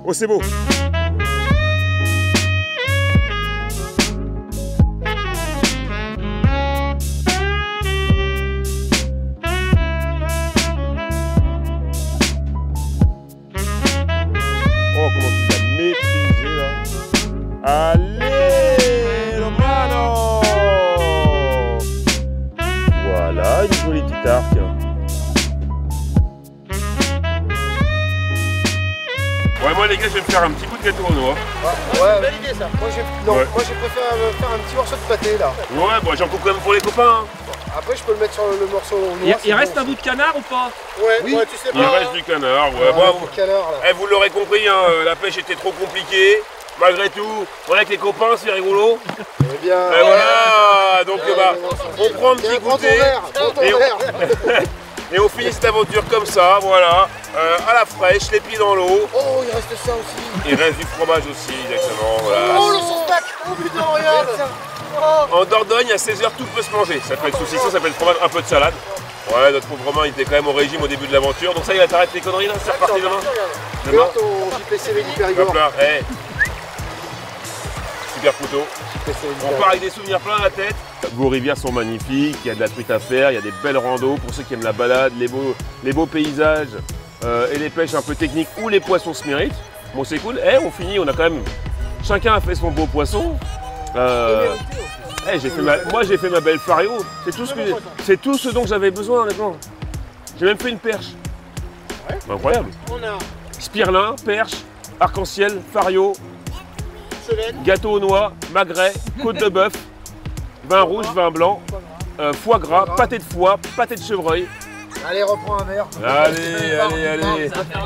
Oh c'est beau. Allez, Romano! Voilà, une jolie petite arc. Ouais, moi les gars, je vais me faire un petit bout de gâteau aux noix. Ouais, belle idée ça. Moi j'ai préféré faire un petit morceau de pâté là. Ouais, bon, j'en coupe quand même pour les copains. Après, je peux le mettre sur le morceau aux noix. Il reste un bout de canard ou pas? Ouais, oui. Ouais, tu sais pas. Il reste du canard, ouais. Vous l'aurez compris, hein, la pêche était trop compliquée. Malgré tout, on est avec les copains, c'est rigolo. Eh bien. Et voilà, donc on prend un petit goûter. Et on finit cette aventure comme ça, voilà, à la fraîche, les pieds dans l'eau. Oh, il reste ça aussi. Il reste du fromage aussi, exactement. Voilà. Oh, le sauce-tac. Oh putain, regarde. En Dordogne, à 16h, tout peut se manger. Ça peut être saucisson, ça peut être fromage, un peu de salade. Ouais, notre pauvre Romain, il était quand même au régime au début de l'aventure. Donc ça, il va t'arrêter les conneries là, c'est reparti demain. Demain, ton JPCV du Périgord. Hop là, hey. Super photo. On part avec des souvenirs plein la tête. Vos rivières sont magnifiques, il y a de la truite à faire, il y a des belles randos pour ceux qui aiment la balade, les beaux paysages et les pêches un peu techniques où les poissons se méritent. Bon, c'est cool. Eh, on finit, on a quand même. Chacun a fait son beau poisson. Moi j'ai fait ma belle fario. C'est tout ce dont j'avais besoin honnêtement. J'ai même fait une perche. Ouais. Incroyable. Spirlin, perche, arc-en-ciel, fario, gâteau aux noix, magret, côte de bœuf, vin rouge, vin blanc, foie gras, pâté de foie, pâté de chevreuil. Allez, reprends un verre.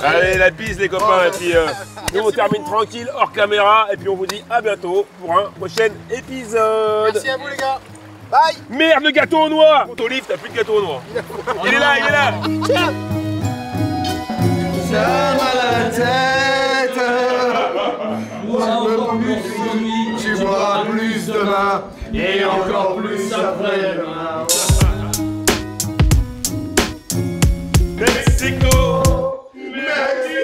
Allez, la piste les copains. Et puis nous on termine tranquille hors caméra et puis on vous dit à bientôt pour un prochain épisode. Merci à vous les gars. Bye. Merde, le gâteau aux noix. Olive, t'as plus de gâteau aux noix. Il est là. Ça mal à la tête. Tu boiras plus demain et encore plus après-demain. Mexico. Bien sûr.